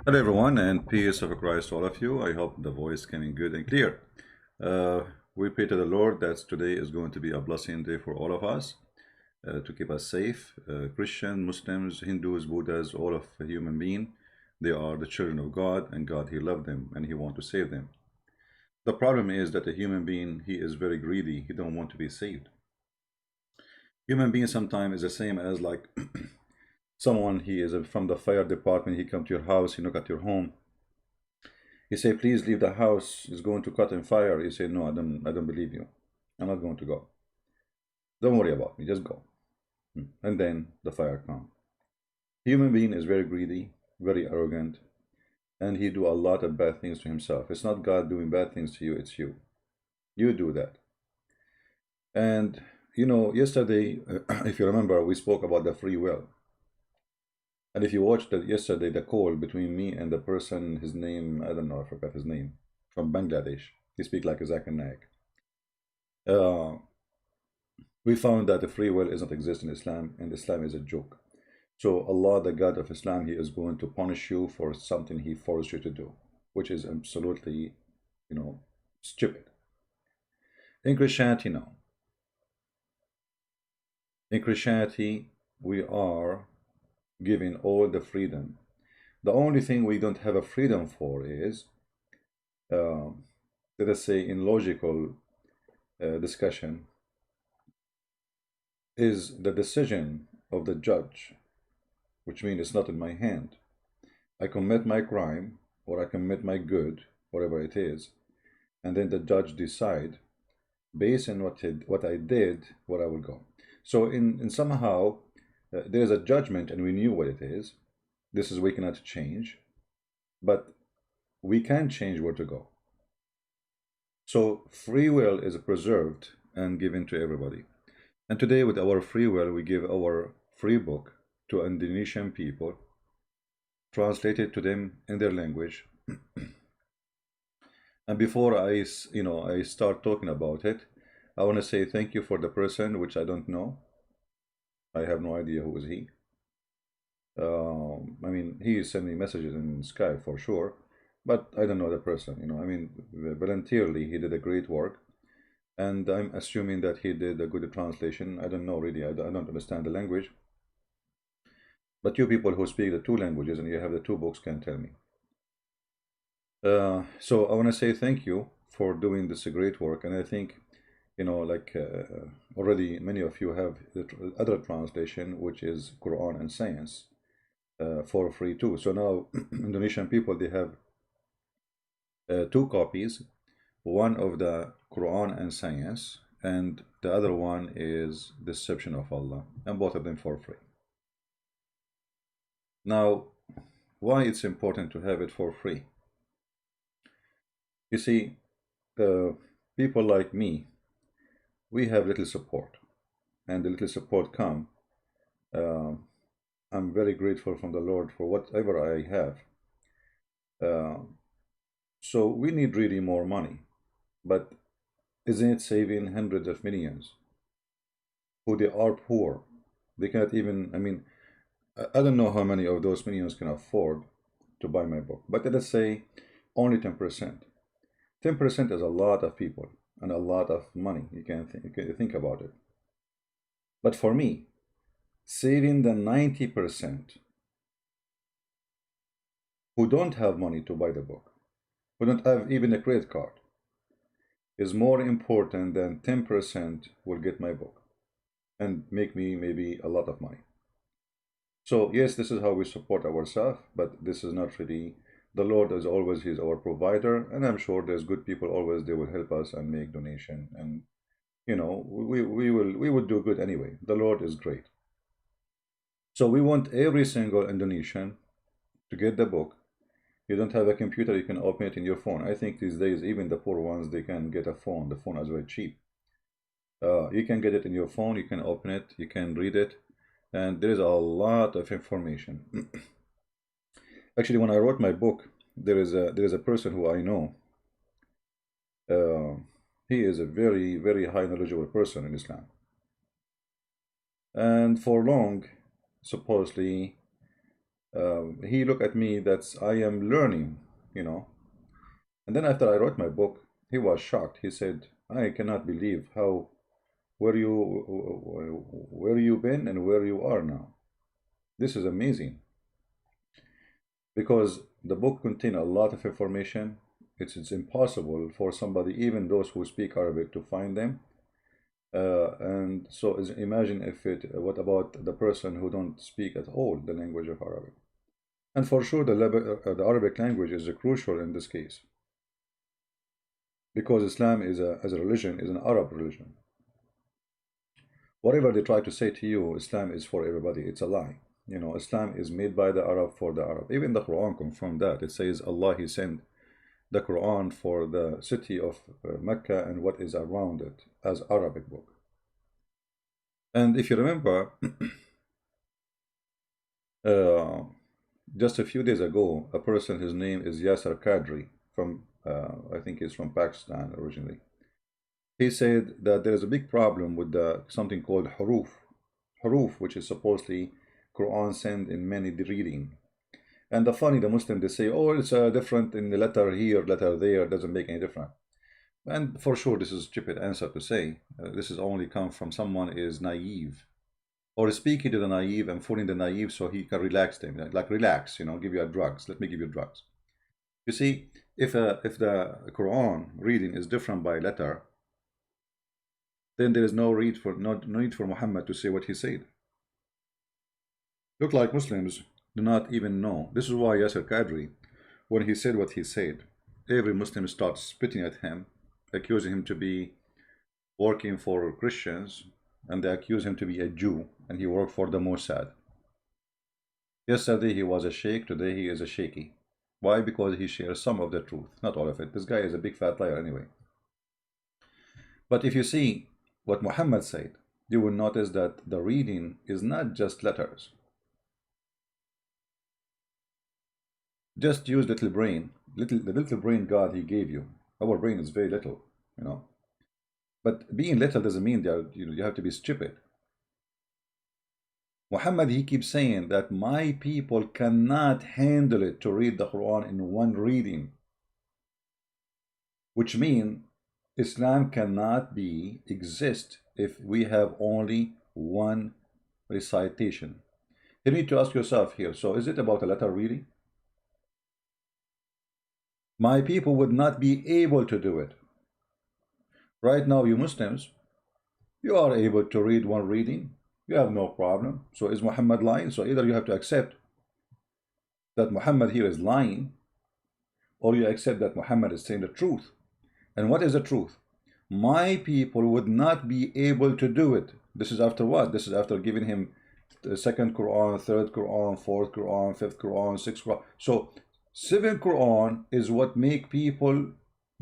Hello, everyone, and peace of Christ to all of you. I hope the voice coming good and clear. We pray to the Lord that today is going to be a blessing day for all of us to keep us safe. Christian, Muslims, Hindus, Buddhas, all of human being, they are the children of God, and God, He loved them and He want to save them. The problem is that a human being, he is very greedy. He don't want to be saved. Human being sometimes is the same as like someone. He is from the fire department. He come to your house. He knock at your home. He say, please leave the house. It's going to cut in fire. You say, no, I don't believe you. I'm not going to go. Don't worry about me. Just go. And then the fire come. Human being is very greedy, very arrogant, and he do a lot of bad things to himself. It's not God doing bad things to you. It's you. You do that. And yesterday, if you remember, we spoke about the free will. And if you watched yesterday, the call between me and the person, his name, I don't know, I forgot his name, from Bangladesh. He speak like a Zakir Naik. We found that the free will doesn't exist in Islam, and Islam is a joke. So Allah, the God of Islam, He is going to punish you for something He forced you to do, which is absolutely, stupid. In Christianity, no. In Christianity, we are given all the freedom. The only thing we don't have a freedom for is, let us say, in logical discussion, is the decision of the judge, which means it's not in my hand. I commit my crime or I commit my good, whatever it is, and then the judge decide based on what I did, where I will go. So in somehow there is a judgment, and we knew what it is. This is we cannot change, but we can change where to go. So free will is preserved and given to everybody. And today, with our free will, we give our free book to Indonesian people, translate it to them in their language. And before I start talking about it, I want to say thank you for the person, which I don't know. I have no idea who is he. I mean, he sent me messages in Skype for sure, but I don't know the person. I mean, voluntarily, he did a great work. And I'm assuming that he did a good translation. I don't know really. I don't understand the language. But you people who speak the two languages and you have the two books can tell me. So I want to say thank you for doing this great work. And I think, already many of you have the other translation, which is Quran and Science, for free too. So now Indonesian people, they have two copies. One of the Quran and Science, and the other one is Deception of Allah, and both of them for free. Now, why it's important to have it for free? You see, people like me, we have little support, and the little support come. I'm very grateful from the Lord for whatever I have. So we need really more money, but isn't it saving hundreds of millions who they are poor? They cannot even, I mean, I don't know how many of those millions can afford to buy my book, but let's say only 10%. 10% is a lot of people and a lot of money. You can think about it. But for me, saving the 90% who don't have money to buy the book, who don't have even a credit card, is more important than 10% will get my book and make me maybe a lot of money. So yes, this is how we support ourselves, but this is not really, the Lord is always, He's our provider, and I'm sure there's good people always, they will help us and make donation, and we will do good anyway. The Lord is great. So we want every single Indonesian to get the book. You don't have a computer, you can open it in your phone. I think these days, even the poor ones, they can get a phone. The phone is very cheap. You can get it in your phone, you can open it, you can read it, and there is a lot of information. Actually, when I wrote my book, there is a person who I know. He is a very, very high knowledgeable person in Islam. And for long, supposedly, He looked at me that's I am learning, you know. And then after I wrote my book, he was shocked. He said, I cannot believe how where you been and where you are now. This is amazing because the book contains a lot of information. It's impossible for somebody, even those who speak Arabic, to find them. And so imagine if what about the person who don't speak at all the language of Arabic? And for sure, the Arabic language is crucial in this case because Islam is as a religion is an Arab religion. Whatever they try to say to you, Islam is for everybody. It's a lie. You know, Islam is made by the Arab for the Arab. Even the Quran confirmed that. It says Allah, He sent the Quran for the city of Mecca and what is around it as Arabic book. And if you remember, just a few days ago, a person, his name is Yasser Qadri, from, I think he's from Pakistan originally. He said that there is a big problem with something called huruf, which is supposedly Quran sent in many reading. And the Muslim, they say, oh, it's different in the letter here, letter there, doesn't make any difference. And for sure, this is a stupid answer to say. This is only come from someone is naive, or speaking to the naive and fooling the naive so he can relax them. Like relax, you know, give you drugs. Let me give you drugs. You see, if the Quran reading is different by letter, then there is no need for Muhammad to say what he said. Look like Muslims do not even know. This is why Yasser Qadri, when he said what he said, every Muslim starts spitting at him, accusing him to be working for Christians, and they accuse him to be a Jew, and he worked for the Mossad. Yesterday he was a sheikh, today he is a shaky. Why? Because he shares some of the truth, not all of it. This guy is a big fat liar anyway. But if you see what Muhammad said, you will notice that the reading is not just letters. Just use little brain, the little brain God He gave you. Our brain is very little, you know. But being little doesn't mean that you have to be stupid. Muhammad, he keeps saying that my people cannot handle it to read the Quran in one reading, which means Islam cannot exist if we have only one recitation. You need to ask yourself here, so is it about a letter reading? My people would not be able to do it. Right now, you Muslims, you are able to read one reading. You have no problem. So is Muhammad lying? So either you have to accept that Muhammad here is lying, or you accept that Muhammad is saying the truth. And what is the truth? My people would not be able to do it. This is after what? This is after giving him the second Quran, third Quran, fourth Quran, fifth Quran, sixth Quran. So seventh Quran is what make people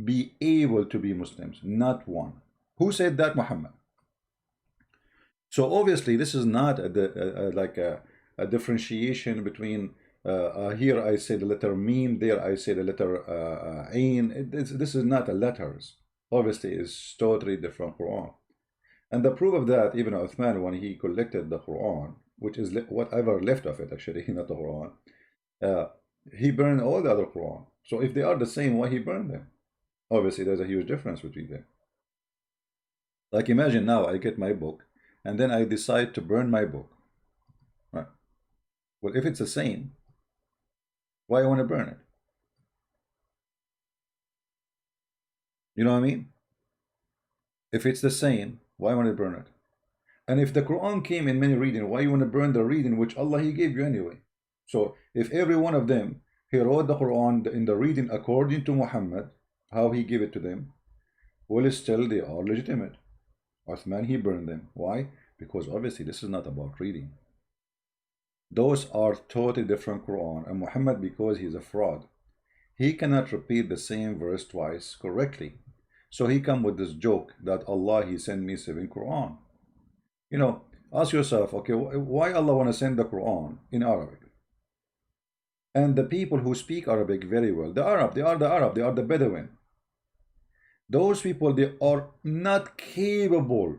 be able to be Muslims, not one. Who said that? Muhammad. So obviously this is not like a differentiation between here I say the letter meme, there I say the letter ain. This is not a letters. Obviously it's totally different Quran. And the proof of that, even Uthman, when he collected the Quran, which is whatever left of it actually, not the Quran, he burned all the other Quran. So if they are the same, why he burned them? Obviously there's a huge difference between them. Like imagine now I get my book and then I decide to burn my book. Right? Well, if it's the same, why I want to burn it? You know what I mean? If it's the same, why I want to burn it? And if the Quran came in many reading, why you want to burn the reading which Allah He gave you anyway? So if every one of them, he wrote the Quran in the reading according to Muhammad, how he gave it to them, well, still they are legitimate. Uthman, he burned them. Why? Because obviously this is not about reading. Those are totally different Quran. And Muhammad, because he's a fraud, he cannot repeat the same verse twice correctly. So he come with this joke that Allah, He sent me 7 Quran. You know, ask yourself, okay, why Allah want to send the Quran in Arabic? And the people who speak Arabic very well, the Arab, they are the Bedouin. Those people, they are not capable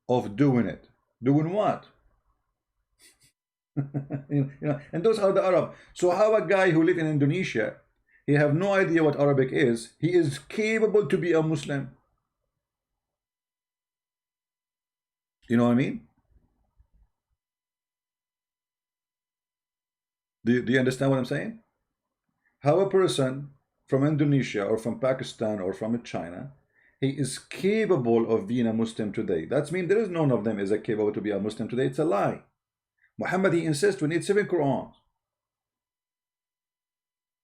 of doing it. Doing what? And those are the Arab. So how a guy who live in Indonesia, he have no idea what Arabic is, he is capable to be a Muslim. You know what I mean? Do you understand what I'm saying? How a person from Indonesia or from Pakistan or from China, he is capable of being a Muslim today. That means there is none of them is a capable to be a Muslim today. It's a lie. Muhammad, he insists we need 7 Qur'ans.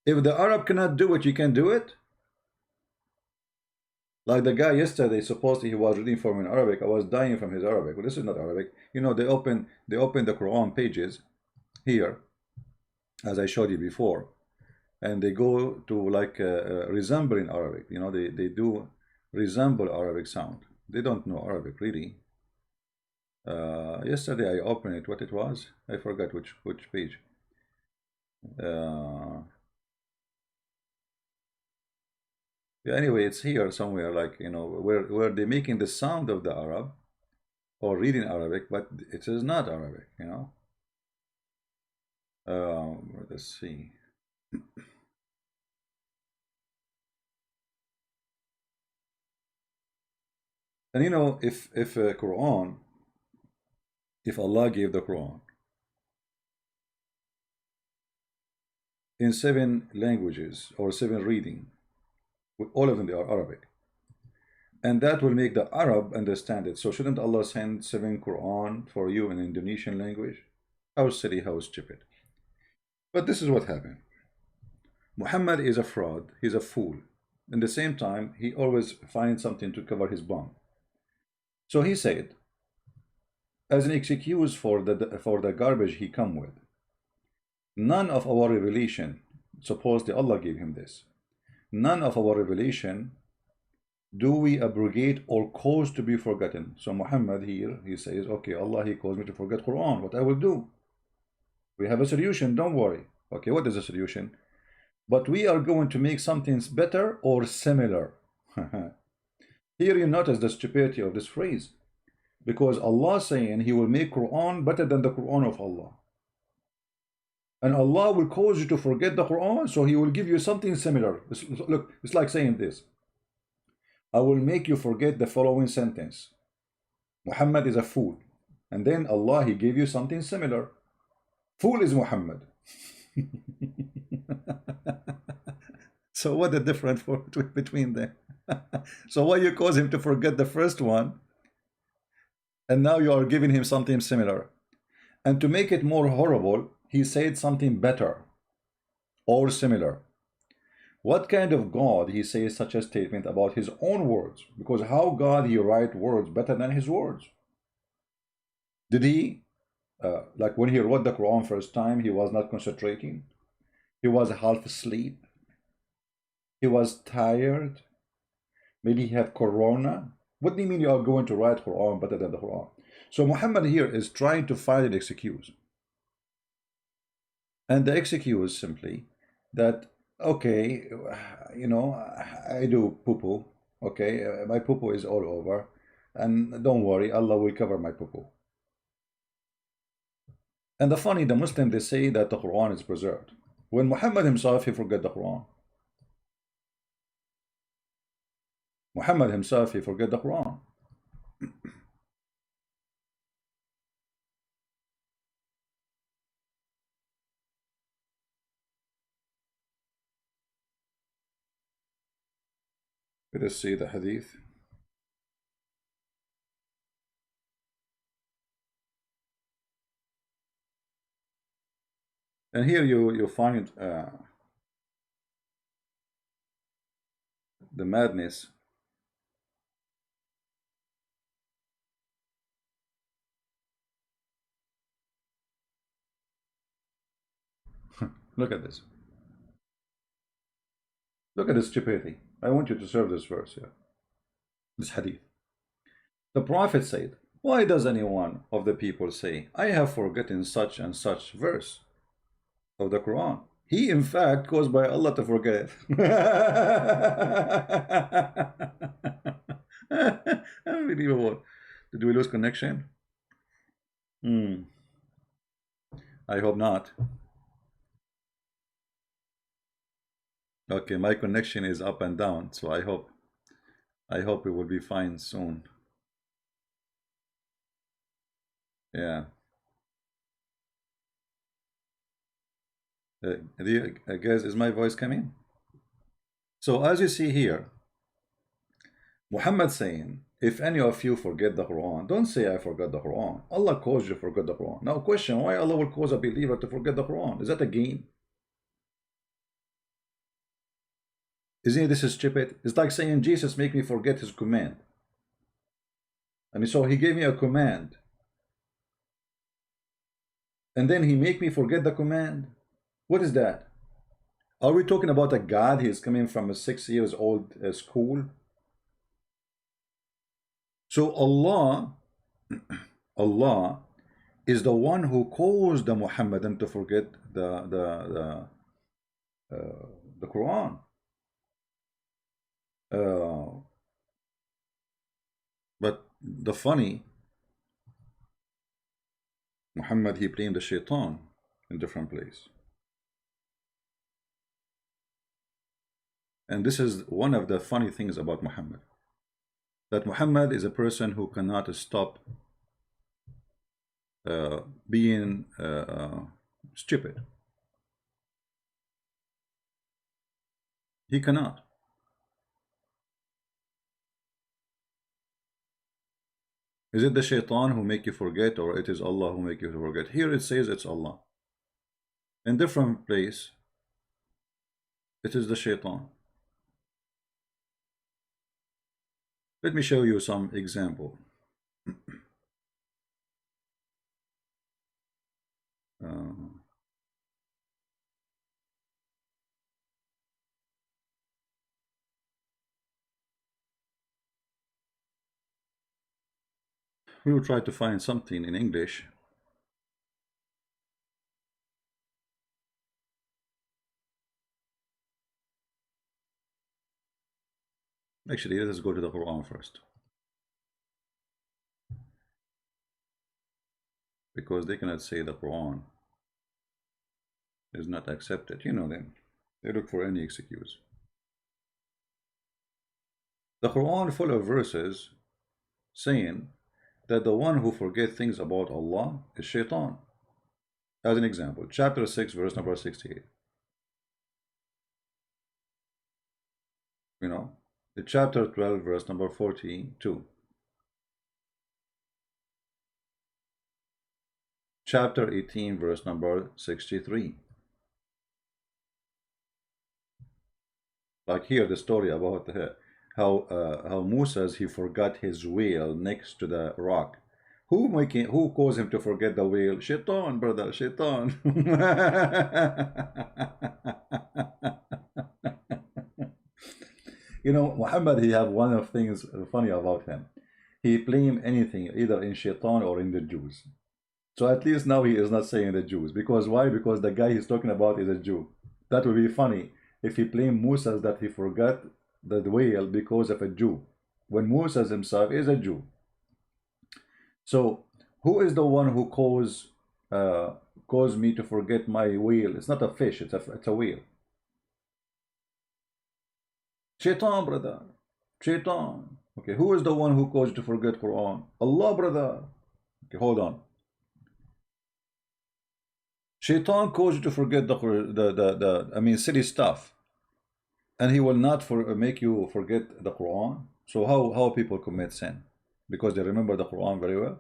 If the Arab cannot do it, you can do it. Like the guy yesterday, supposedly he was reading for me in Arabic. I was dying from his Arabic. Well, this is not Arabic. You know, they open the Quran pages here, as I showed you before, and they go to like resembling Arabic. You know, they do resemble Arabic sound. They don't know Arabic really. Yesterday I opened it. What it was? I forgot which page. Yeah, anyway, it's here somewhere, like, you know, where they're making the sound of the Arab or reading Arabic, but it is not Arabic, you know. Let's see. And you know, if Quran, if Allah gave the Quran in 7 languages or 7 reading, all of them they are Arabic, and that will make the Arab understand it. So shouldn't Allah send 7 Quran for you in Indonesian language? How silly, how stupid. But this is what happened. Muhammad is a fraud, he's a fool. At the same time, he always finds something to cover his bum. So he said, as an excuse for the garbage he come with, none of our revelation, supposedly Allah gave him this, none of our revelation do we abrogate or cause to be forgotten. So Muhammad here, he says, okay, Allah, he caused me to forget Quran. What I will do? We have a solution, don't worry. Okay, what is the solution? But we are going to make something better or similar. Here you notice the stupidity of this phrase. Because Allah saying he will make Quran better than the Quran of Allah. And Allah will cause you to forget the Quran, so he will give you something similar. Look, it's like saying this. I will make you forget the following sentence. Muhammad is a fool. And then Allah, he gave you something similar. Fool is Muhammad. So what the difference between them? So why you cause him to forget the first one, and now you are giving him something similar? And to make it more horrible, he said something better or similar. What kind of God he says such a statement about his own words? Because how God he write words better than his words? Did he, like when he wrote the Quran first time, he was not concentrating? He was half asleep? He was tired? Maybe he had corona? What do you mean you are going to write Quran better than the Quran? So Muhammad here is trying to find an excuse. And the excuse simply that, okay, you know, I do poo-poo, okay, my poo-poo is all over, and don't worry, Allah will cover my poo-poo. And the Muslim, they say that the Quran is preserved. When Muhammad himself, he forgot the Quran. Muhammad himself, he forgot the Quran. Let us see the hadith. And here you find the madness. Look at this. Look at this stupidity. I want you to serve this verse here. This hadith. The Prophet said, why does any one of the people say, I have forgotten such and such verse of the Quran? He, in fact, caused by Allah to forget it. Unbelievable. Did we lose connection? I hope not. Okay, my connection is up and down, so I hope it will be fine soon. Yeah. Guys, is my voice coming? So as you see here, Muhammad saying, if any of you forget the Quran, don't say I forgot the Quran. Allah caused you to forget the Quran. Now question, why Allah will cause a believer to forget the Quran? Is that a game? Isn't this stupid? It's like saying Jesus make me forget his command. I mean, so he gave me a command, and then he make me forget the command. What is that? Are we talking about a God? He is coming from a 6 years old school. So Allah is the one who caused the Muhammadan to forget the Quran. But the funny, Muhammad, he blamed the shaitan in different place. And this is one of the funny things about Muhammad. That Muhammad is a person who cannot stop being stupid. He cannot. Is it the shaitan who make you forget, or it is Allah who make you forget? Here it says it's Allah. In different place, it is the shaitan. Let me show you some example. We will try to find something in English. Actually, let us go to the Quran first, because they cannot say the Quran is not accepted. You know them. They look for any excuse. The Quran full of verses saying that the one who forgets things about Allah is shaitan. As an example, chapter 6, verse number 68. You know, the chapter 12, verse number 42. Chapter 18, verse number 63. Like here, the story about how Moses, he forgot his wheel next to the rock. Who caused him to forget the wheel? Shaitan, brother, shaitan. You know, Muhammad, he have one of things funny about him. He blame anything either in shaitan or in the Jews. So at least now he is not saying the Jews. Because why? Because the guy he's talking about is a Jew. That would be funny if he blamed Moses that he forgot the whale because of a Jew, when Moses himself is a Jew. So who is the one who caused me to forget my wheel? It's not a fish, it's a whale. Shaitan, brother. Shaitan. Okay, who is the one who caused you to forget Quran? Allah, brother. Okay, hold on. Shaitan caused you to forget the silly stuff, and he will not make you forget the Quran. So how people commit sin? Because they remember the Quran very well?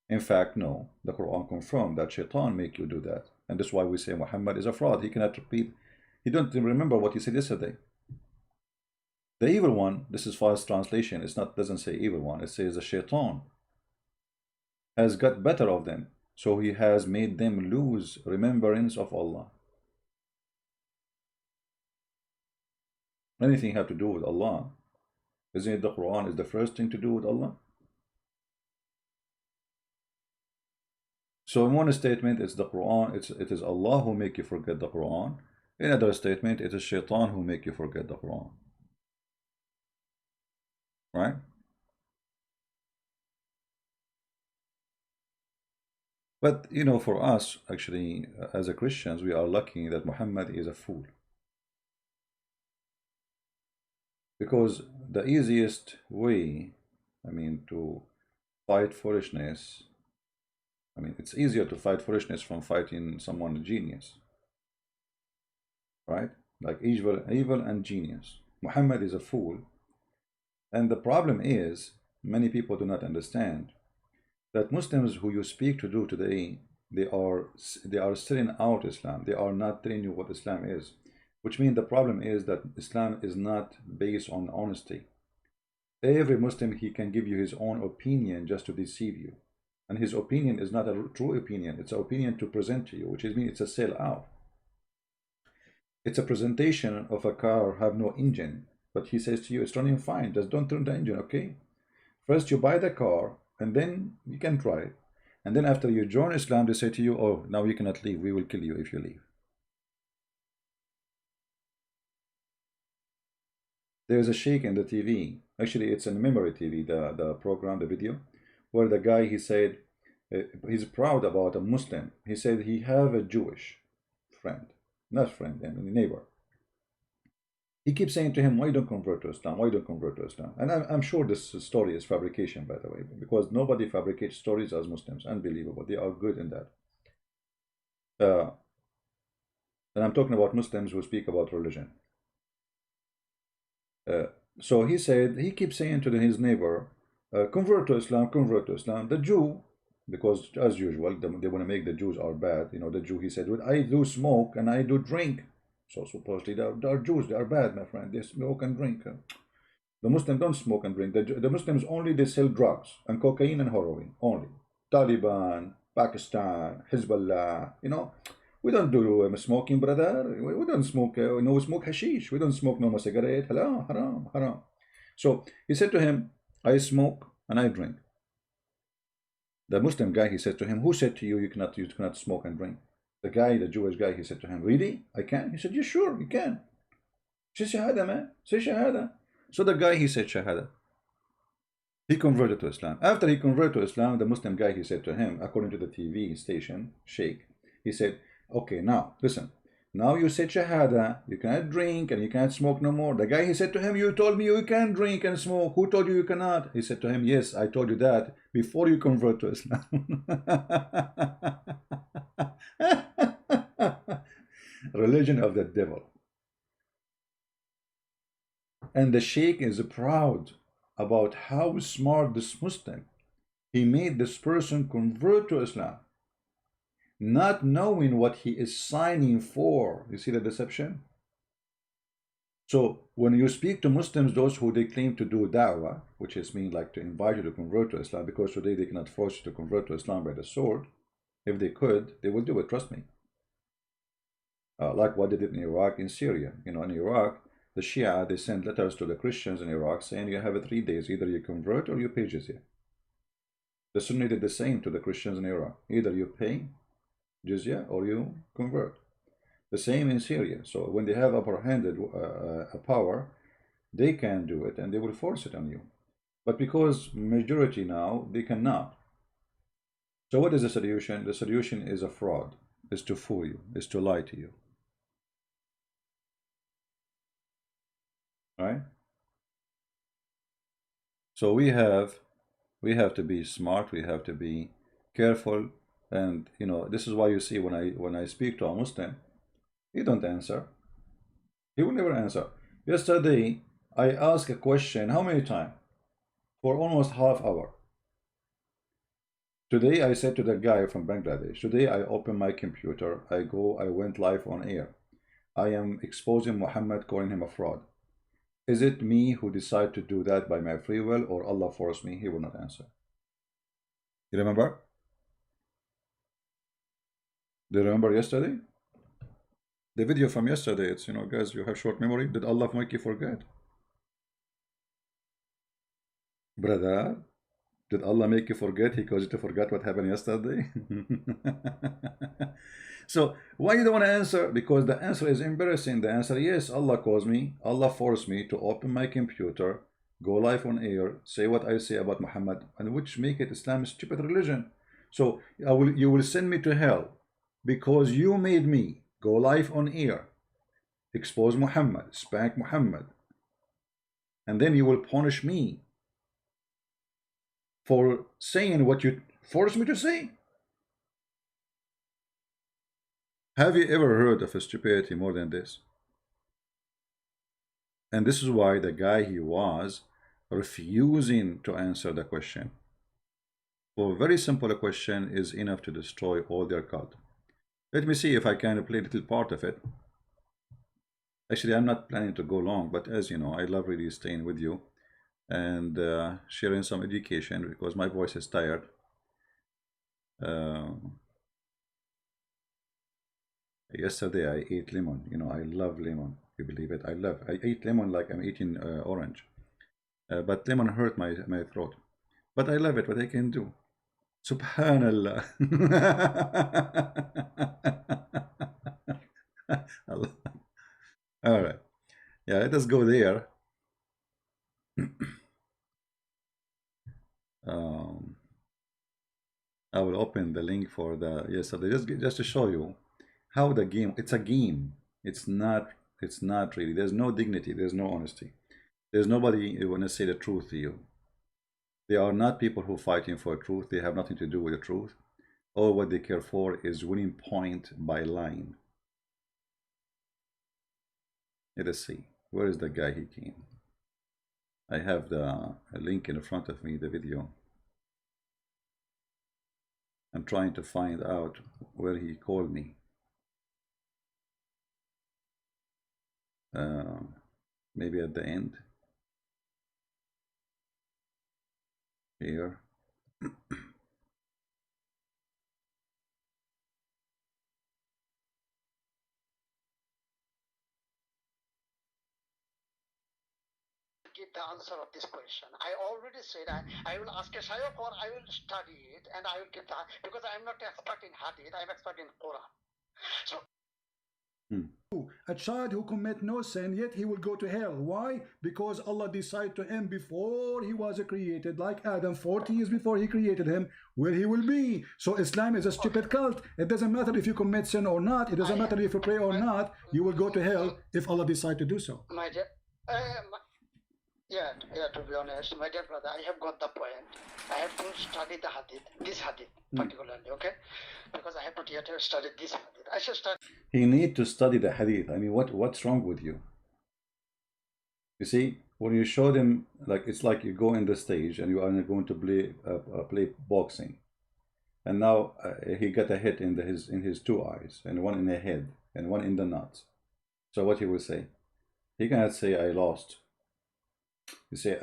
In fact, no. The Quran confirmed that shaitan make you do that. And that's why we say Muhammad is a fraud. He cannot repeat. He don't remember what he said yesterday. The evil one, this is false translation. It's not, doesn't say evil one. It says the shaitan has got better of them. So he has made them lose remembrance of Allah. Anything have to do with Allah, isn't it the Quran is the first thing to do with Allah? So in one statement, it's the Quran, it is Allah who make you forget the Quran. In another statement, it is shaitan who make you forget the Quran. Right? But you know, for us, actually, as a Christians, we are lucky that Muhammad is a fool. Because the easiest way, I mean, to fight foolishness, I mean, it's easier to fight foolishness from fighting someone genius, right? Like evil and genius. Muhammad is a fool. And the problem is, many people do not understand that Muslims who you speak to do today, they are selling out Islam. They are not telling you what Islam is, which means the problem is that Islam is not based on honesty. Every Muslim, he can give you his own opinion just to deceive you, and his opinion is not a true opinion. It's an opinion to present to you, which means it's a sell out. It's a presentation of a car have no engine, but he says to you it's running fine, just don't turn the engine, okay? First you buy the car and then you can try it, and then after you join Islam they say to you, oh, now you cannot leave, we will kill you if you leave. There's a sheikh in the TV, actually it's in memory TV, the program, the video, where the guy, he said, he's proud about a Muslim. He said he have a Jewish friend, not friend, I mean neighbor. He keeps saying to him, why don't convert to Islam? Why don't convert to Islam? And I'm sure this story is fabrication, by the way, because nobody fabricates stories as Muslims. Unbelievable. They are good in that. And I'm talking about Muslims who speak about religion. So he said, he keeps saying to his neighbor, convert to Islam, convert to Islam. The Jew, because as usual, they want to make the Jews are bad. You know, the Jew, he said, well, I do smoke and I do drink. So supposedly they are Jews, they are bad, my friend. They smoke and drink. The Muslims don't smoke and drink. The Muslims only, they sell drugs and cocaine and heroin only. Taliban, Pakistan, Hezbollah, you know. We don't do smoking, brother. We don't smoke, we smoke hashish. We don't smoke no cigarette. Haram, haram, haram. So he said to him, I smoke and I drink. The Muslim guy, he said to him, who said to you you cannot smoke and drink? The guy, the Jewish guy, he said to him, really? I can? He said, yeah, sure, you can. Say shahada, man. Say shahada. So the guy, he said shahada. He converted to Islam. After he converted to Islam, the Muslim guy, he said to him, according to the TV station, Sheikh, he said, okay, now, listen. Now you said shahada, you cannot drink and you cannot smoke no more. The guy, he said to him, you told me you can drink and smoke. Who told you you cannot? He said to him, yes, I told you that before you convert to Islam. Religion of the devil. And the Sheikh is proud about how smart this Muslim, he made this person convert to Islam, not knowing what he is signing for. You see the deception? So when you speak to Muslims, those who they claim to do da'wah, which is mean like to invite you to convert to Islam, because today they cannot force you to convert to Islam by the sword. If they could, they would do it, trust me. Like what they did in Iraq, in Syria. You know, in Iraq, the Shia, they sent letters to the Christians in Iraq saying you have 3 days, either you convert or you pay jizya. The Sunni did the same to the Christians in Iraq. Either you pay jizya or you convert. The same in Syria. So when they have upper-handed power, they can do it and they will force it on you. But because majority now, they cannot. So what is the solution? The solution is a fraud, is to fool you, is to lie to you. Right? So we have to be smart, we have to be careful, and you know, this is why you see when I speak to a Muslim, he don't answer. He will never answer. Yesterday I asked a question, how many times? For almost half hour. Today I said to the guy from Bangladesh, today I open my computer, I went live on air. I am exposing Muhammad, calling him a fraud. Is it me who decide to do that by my free will, or Allah forced me? He will not answer. You remember? Do you remember yesterday? The video from yesterday, it's, you know, guys, you have short memory. Did Allah make you forget? Brother, did Allah make you forget? He caused you to forget what happened yesterday? So why you don't want to answer? Because the answer is embarrassing. The answer, yes, Allah caused me, Allah forced me to open my computer, go live on air, say what I say about Muhammad, and which make it Islam a stupid religion. So you will send me to hell because you made me go live on air, expose Muhammad, spank Muhammad, and then you will punish me for saying what you forced me to say. Have you ever heard of a stupidity more than this? And this is why the guy he was refusing to answer the question. For a very simple question is enough to destroy all their cult. Let me see if I can play a little part of it. Actually, I'm not planning to go long, but as you know, I love really staying with you and sharing some education because my voice is tired. Yesterday I ate lemon. You know, I love lemon. You believe it? I ate lemon like I'm eating orange. But lemon hurt my throat. But I love it. What I can do? Subhanallah. All right. Yeah, let us go there. I will open the link for the yesterday just to show you how the game. It's a game. It's not really. There's no dignity. There's no honesty. There's nobody who want to say the truth to you. They are not people who are fighting for truth. They have nothing to do with the truth. All what they care for is winning point by lying. Let us see. Where is the guy he came? I have the link in front of me, the video. I'm trying to find out where he called me. Maybe at the end. Here. Get the answer of this question. I already said I will ask a shaykh or I will study it and I will get the, because I am not expert in hadith, I am expert in Quran. So a child who commit no sin, yet he will go to hell. Why? Because Allah decided to him before he was created, like Adam, 40 years before he created him, where he will be. So Islam is a stupid cult. It doesn't matter if you commit sin or not. It doesn't matter if you pray or not. You will go to hell if Allah decides to do so. My dear, yeah, to be honest, my dear brother, I have got the point. I have to study the hadith, this hadith particularly, okay? Because I have not yet studied this hadith. I should study. He need to study the hadith. I mean, what's wrong with you? You see, when you show them, like it's like you go in the stage and you are going to play boxing, and now he got a hit in his two eyes, and one in the head, and one in the nuts. So what he will say? He cannot say I lost. You say,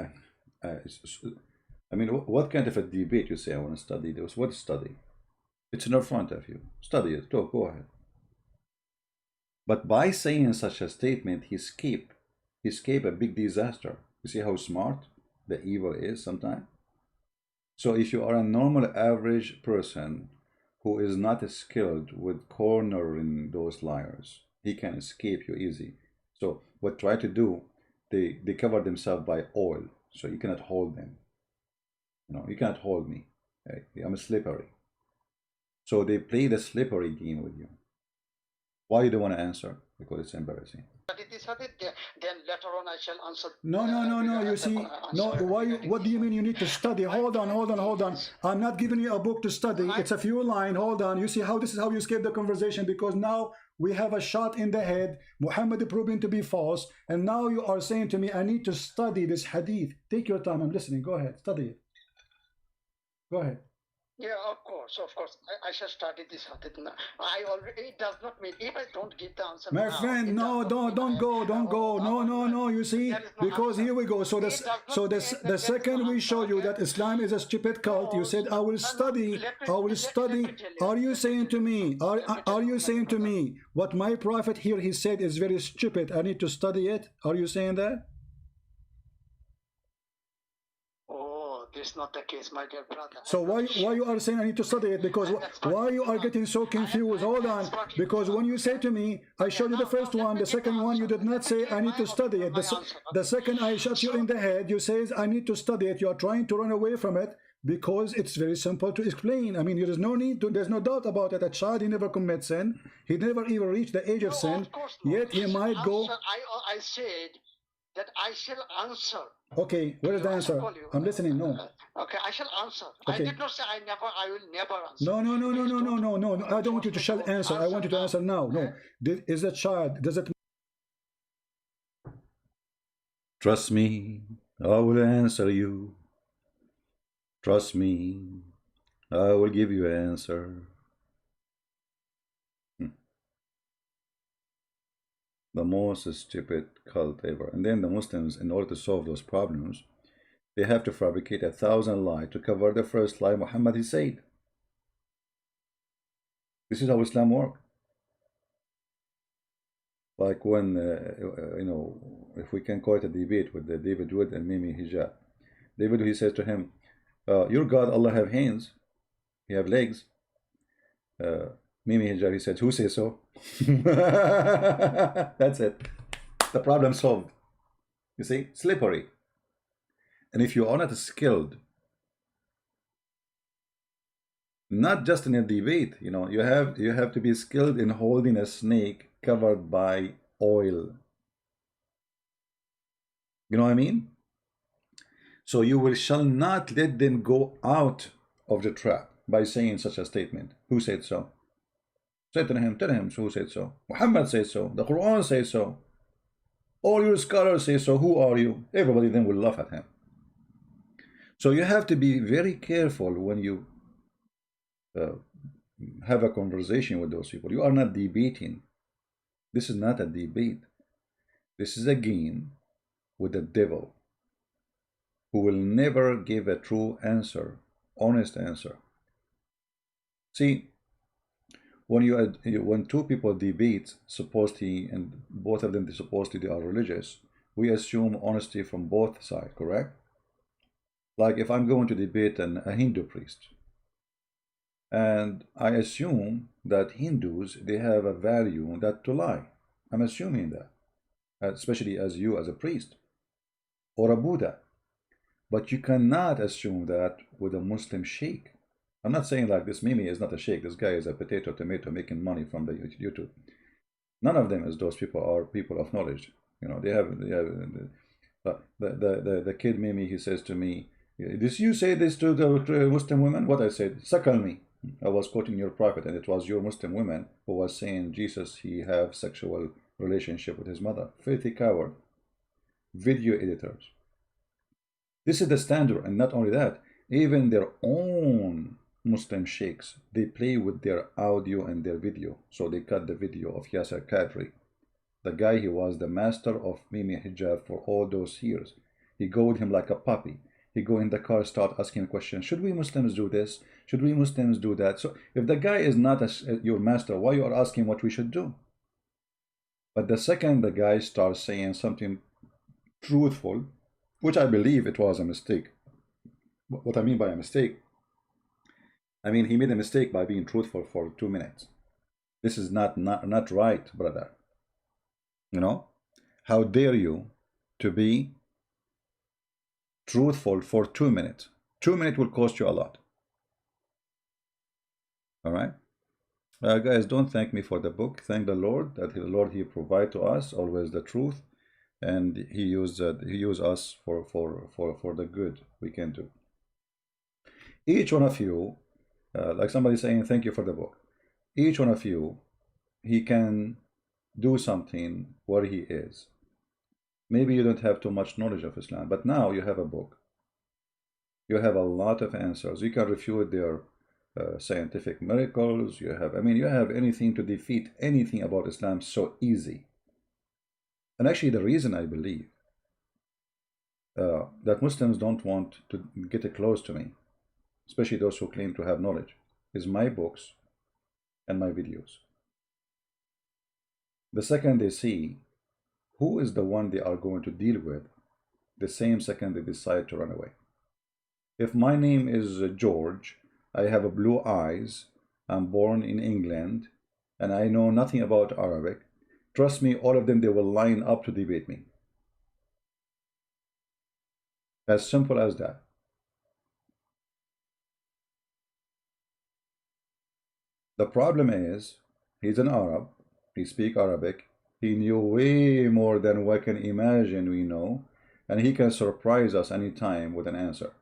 I mean, what kind of a debate you say I want to study this? What study? It's in front of you. Study it. Go ahead. But by saying such a statement, he escape a big disaster. You see how smart the evil is sometimes? So if you are a normal average person who is not skilled with cornering those liars, he can escape you easy. So what try to do, they cover themselves by oil, so you cannot hold them. You know, you cannot hold me. I'm slippery. So they play the slippery game with you. Why you don't want to answer? Because it's embarrassing. Then later on I shall answer. No. You see, no. What do you mean you need to study? Hold on. I'm not giving you a book to study. It's a few lines. Hold on. You see how this is how you escape the conversation, because now we have a shot in the head. Muhammad proving to be false, and now you are saying to me, I need to study this hadith. Take your time. I'm listening. Go ahead. Study it. Go ahead. Yeah, of course. I shall study this hadith now. It does not mean if I don't give the answer. My friend, no, don't go. No. You see, because here we go. So the second we show you that Islam is a stupid cult, you said I will study. Are you saying to me? Are you saying to me what my prophet here he said is very stupid? I need to study it. Are you saying that? This is not the case, my dear brother. So why you are saying I need to study it? Because why you are getting so confused? Hold on. Because when you say to me, I showed you the first one, the second one, you did not say I need to study it. The second I shot you in the head, you says I need to study it. You are trying to run away from it because it's very simple to explain. I mean, there is no need to, there's no doubt about it. A child, he never commits sin. He never even reached the age of No, sin. of course not. Yet he might go. I said that I shall answer. Okay, where is the I shall answer? call you. I'm listening. No. Okay, I shall answer. Okay. I did not say I will never answer. No, no, no, no, Please no, no, don't no, no. I don't want you to force me shall answer. I want you to now. answer now. No. Is the child, does it? Trust me, I will answer you. Trust me, I will give you an answer. The most stupid cult ever. And then the Muslims, in order to solve those problems, they have to fabricate 1,000 lies to cover the first lie Muhammad he said. This is how Islam works. Like when, you know, if we can call it a debate with David Wood and Mimi Hijab. David, he says to him, your God, Allah have hands, he have legs. Mimi Hijab, he said, who says so? That's it. The problem solved. You see, slippery. And if you are not skilled, not just in a debate, you know, you have to be skilled in holding a snake covered by oil. You know what I mean? So you shall not let them go out of the trap by saying such a statement. Who said so? Say to him, tell him who said so. Muhammad says so. The Quran says so. All your scholars say so. Who are you? Everybody then will laugh at him. So you have to be very careful when you have a conversation with those people. You are not debating. This is not a debate. This is a game with the devil, who will never give a true answer, honest answer. See, when two people debate, supposedly, and both of them supposedly are religious, we assume honesty from both sides, correct? Like if I'm going to debate a Hindu priest, and I assume that Hindus, they have a value that to lie. I'm assuming that, especially as you as a priest or a Buddha. But you cannot assume that with a Muslim sheikh. I'm not saying like this Mimi is not a sheikh. This guy is a potato tomato making money from the YouTube. None of them, as those people, are people of knowledge. You know, they have the kid Mimi. He says to me, "Did you say this to the Muslim women?" What I said, suckle me. I was quoting your prophet, and it was your Muslim women who was saying Jesus, he have sexual relationship with his mother. Filthy coward. Video editors. This is the standard, and not only that, even their own Muslim sheikhs, they play with their audio and their video. So they cut the video of Yasser Kadri, the guy he was the master of Mimi Hijab for all those years. He goaded him like a puppy. He go in the car, start asking questions. Should we Muslims do this? Should we Muslims do that? So if the guy is not your master, why you are asking what we should do? But the second the guy starts saying something truthful, which I believe it was a mistake. What I mean by a mistake, I mean he made a mistake by being truthful for 2 minutes. This is not right, brother. You know, how dare you to be truthful for 2 minutes? 2 minutes will cost you a lot. All right, guys, don't thank me for the book. Thank the Lord that the Lord, he provide to us always the truth, and he used us for the good we can do. Each one of you, like somebody saying thank you for the book, each one of you, he can do something where he is. Maybe you don't have too much knowledge of Islam, but now you have a book. You have a lot of answers. You can refute their scientific miracles. You have anything to defeat anything about Islam so easy. And actually, the reason I believe that Muslims don't want to get close to me, especially those who claim to have knowledge, is my books and my videos. The second they see who is the one they are going to deal with, the same second they decide to run away. If my name is George, I have blue eyes, I'm born in England, and I know nothing about Arabic, trust me, all of them, they will line up to debate me. As simple as that. The problem is, he's an Arab, he speaks Arabic, he knew way more than we can imagine we know, and he can surprise us anytime with an answer.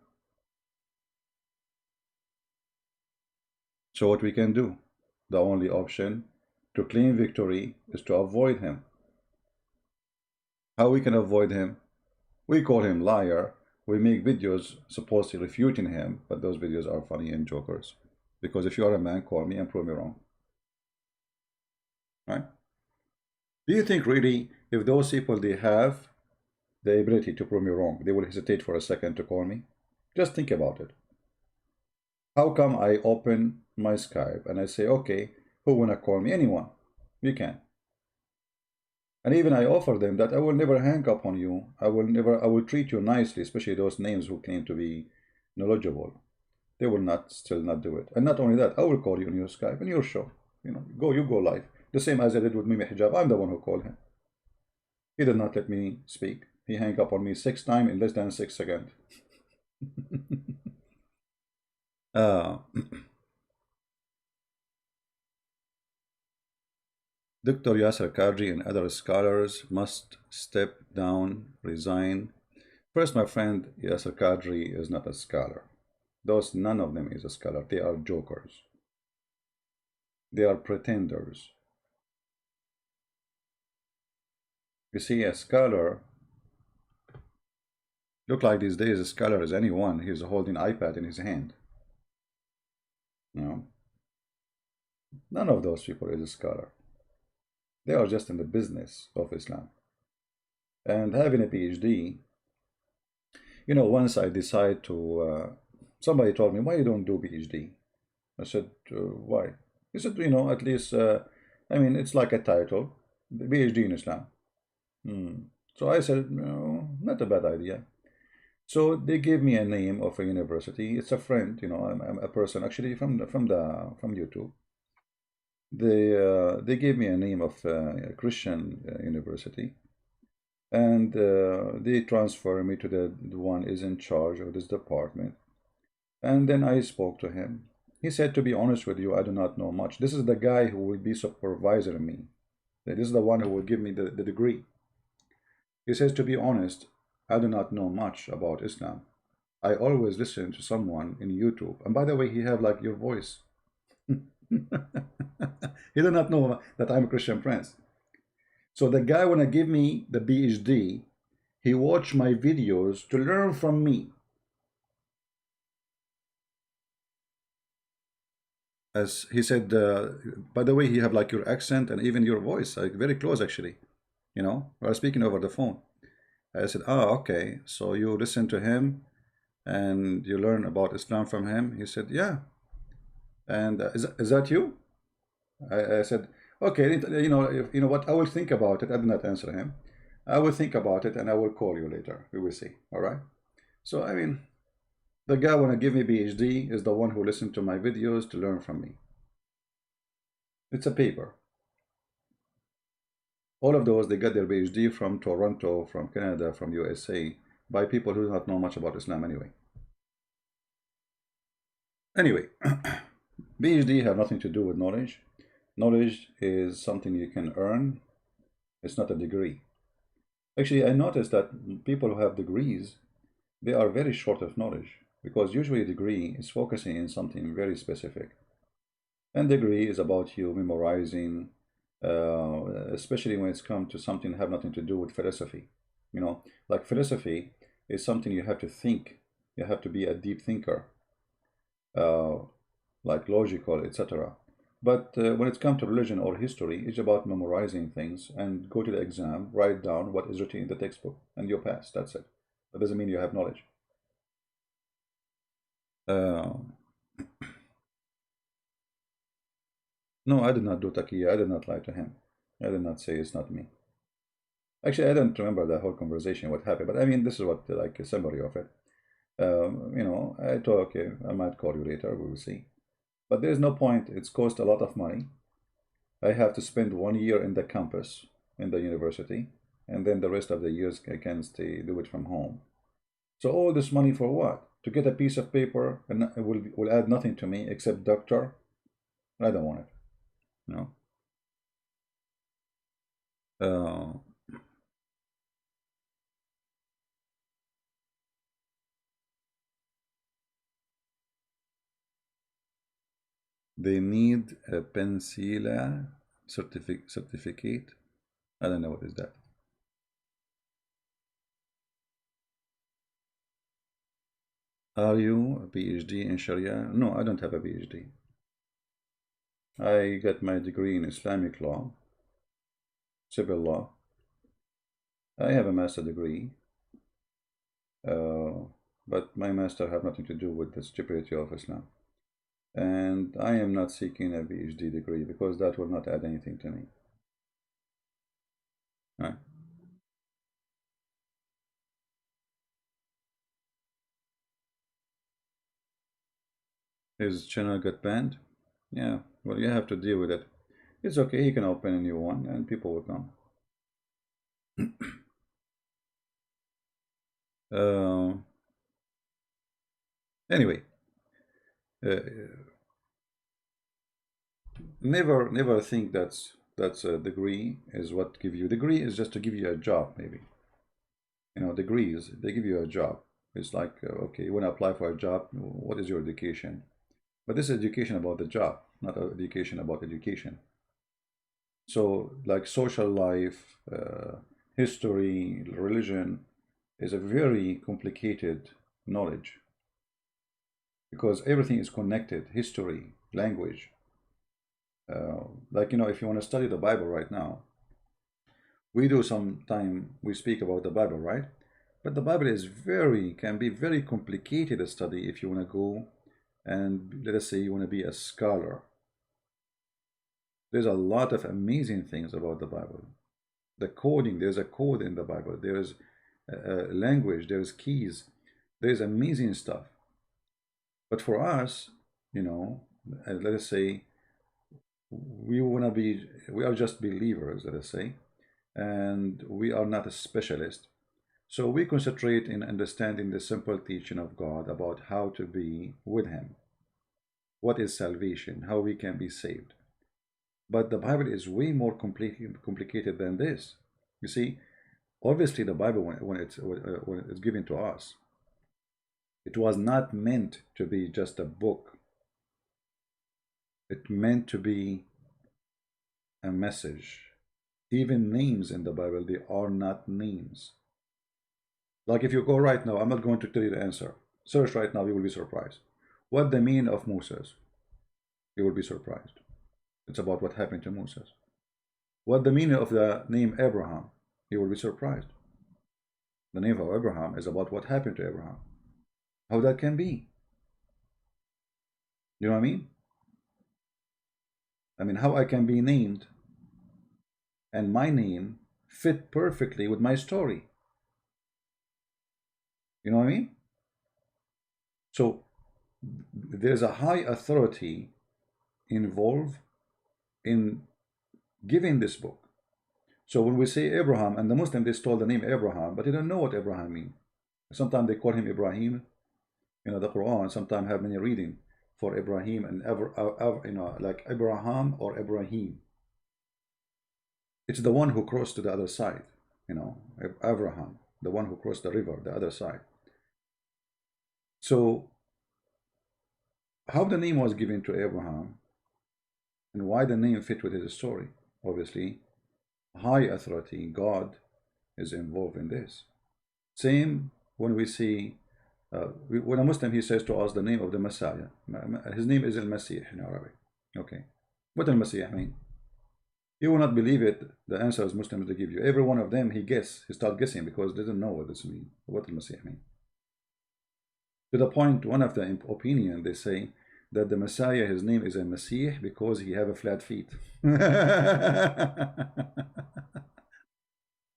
So what we can do? The only option to claim victory is to avoid him. How we can avoid him? We call him liar. We make videos supposedly refuting him, but those videos are funny and jokers. Because if you are a man, call me and prove me wrong. Right? Do you think really if those people they have the ability to prove me wrong, they will hesitate for a second to call me? Just think about it. How come I open my Skype and I say, okay, who wanna call me? Anyone. You can. And even I offer them that I will never hang up on you. I will treat you nicely, especially those names who claim to be knowledgeable. They will still not do it. And not only that, I will call you on your Skype and your show. You go live. The same as I did with Mimi Hijab. I'm the one who called him. He did not let me speak. He hung up on me 6 times in less than 6 seconds. Dr. Yasser Kadri and other scholars must step down, resign. First, my friend, Yasser Kadri is not a scholar. None of them is a scholar. They are jokers. They are pretenders. You see, a scholar, look like these days a scholar is anyone. He's holding an iPad in his hand. No. None of those people is a scholar. They are just in the business of Islam. And having a PhD, once I decide to, somebody told me, why you don't do PhD? I said, why? He said, at least, it's like a title, the PhD in Islam. So I said, no, not a bad idea. So they gave me a name of a university. It's a friend, I'm a person actually from YouTube. They gave me a name of a Christian university, and they transferred me to the one is in charge of this department. And then I spoke to him. He said, to be honest with you, I do not know much. This is the guy who will be supervising me. This is the one who will give me the degree. He says, to be honest, I do not know much about Islam. I always listen to someone in YouTube. And by the way, he have like your voice. He did not know that I'm a Christian prince. So the guy wanna give me the PhD, he watched my videos to learn from me. As he said, by the way, he have like your accent and even your voice, like very close actually. We're speaking over the phone. I said, okay, so you listen to him and you learn about Islam from him? He said, yeah. And is that you? I said, okay, you know what, I will think about it. I did not answer him. I will think about it and I will call you later. We will see. All right. So, the guy want to give me PhD is the one who listened to my videos to learn from me. It's a paper. All of those, they got their PhD from Toronto, from Canada, from USA, by people who do not know much about Islam anyway. Anyway, PhD have nothing to do with knowledge. Knowledge is something you can earn. It's not a degree. Actually, I noticed that people who have degrees, they are very short of knowledge, because usually a degree is focusing in something very specific. And degree is about you memorizing, especially when it's come to something have nothing to do with philosophy. Like philosophy is something you have to think. You have to be a deep thinker, like logical, etc. But when it comes to religion or history, it's about memorizing things and go to the exam, write down what is written in the textbook, and you pass. That's it. That doesn't mean you have knowledge. No, I did not do taqiyya. I did not lie to him. I did not say it's not me. Actually, I don't remember the whole conversation, what happened. But this is what, like, a summary of it. I thought, okay, I might call you later. We will see. But there's no point. It's cost a lot of money. I have to spend 1 year in the campus, in the university. And then the rest of the years I can do it from home. So all this money for what? To get a piece of paper and it will add nothing to me except doctor. I don't want it. No. They need a Pensila certificate. I don't know what is that. Are you a PhD in Sharia? No, I don't have a PhD. I got my degree in Islamic law, civil law. I have a master degree, but my master have nothing to do with the stupidity of Islam. And I am not seeking a PhD degree because that will not add anything to me. Right? His channel got banned? Yeah, well, you have to deal with it. It's okay, he can open a new one and people will come. Anyway, never think that's a degree is what give you. Degree is just to give you a job, maybe. You know, degrees, they give you a job. It's like, okay, you want to apply for a job, what is your education? But this is education about the job, not education about education. So, like social life, history, religion is a very complicated knowledge because everything is connected. History, language. Like, you know, if you want to study the Bible right now, we do sometime we speak about the Bible, right? But the Bible is can be very complicated to study if you want to go and let us say you want to be a scholar. There's a lot of amazing things about the Bible. The coding, there's a code in the Bible. There's a language, there's keys. There's amazing stuff. But for us, you know, let us say we are just believers, let us say, and we are not a specialist. So we concentrate in understanding the simple teaching of God about how to be with Him. What is salvation? How we can be saved. But the Bible is way more complicated than this. You see, obviously the Bible, when it's given to us, it was not meant to be just a book. It meant to be a message. Even names in the Bible, they are not names. Like if you go right now, I'm not going to tell you the answer. Search right now, you will be surprised. What the meaning of Moses? You will be surprised. It's about what happened to Moses. What the meaning of the name Abraham? You will be surprised. The name of Abraham is about what happened to Abraham. How that can be? You know what I mean? I mean, how I can be named and my name fit perfectly with my story. You know what I mean? So there's a high authority involved in giving this book. So when we say Abraham, and the Muslim, they stole the name Abraham, but they don't know what Abraham means. Sometimes they call him Ibrahim. You know, the Quran sometimes have many reading for Ibrahim and you know, like Abraham or Ibrahim. It's the one who crossed to the other side, you know, Abraham, the one who crossed the river, the other side. So how the name was given to Abraham and why the name fit with his story? Obviously, high authority, God, is involved in this. Same when we see, when a Muslim, he says to us the name of the Messiah. His name is Al-Masih in Arabic. Okay. What Al-Masih mean? You will not believe it. The answers Muslims they give you. Every one of them, he start guessing because they don't know what this means. What Al-Masih mean? To the point, one of the opinion, they say that the Messiah, his name is Al-Masih because he have a flat feet. You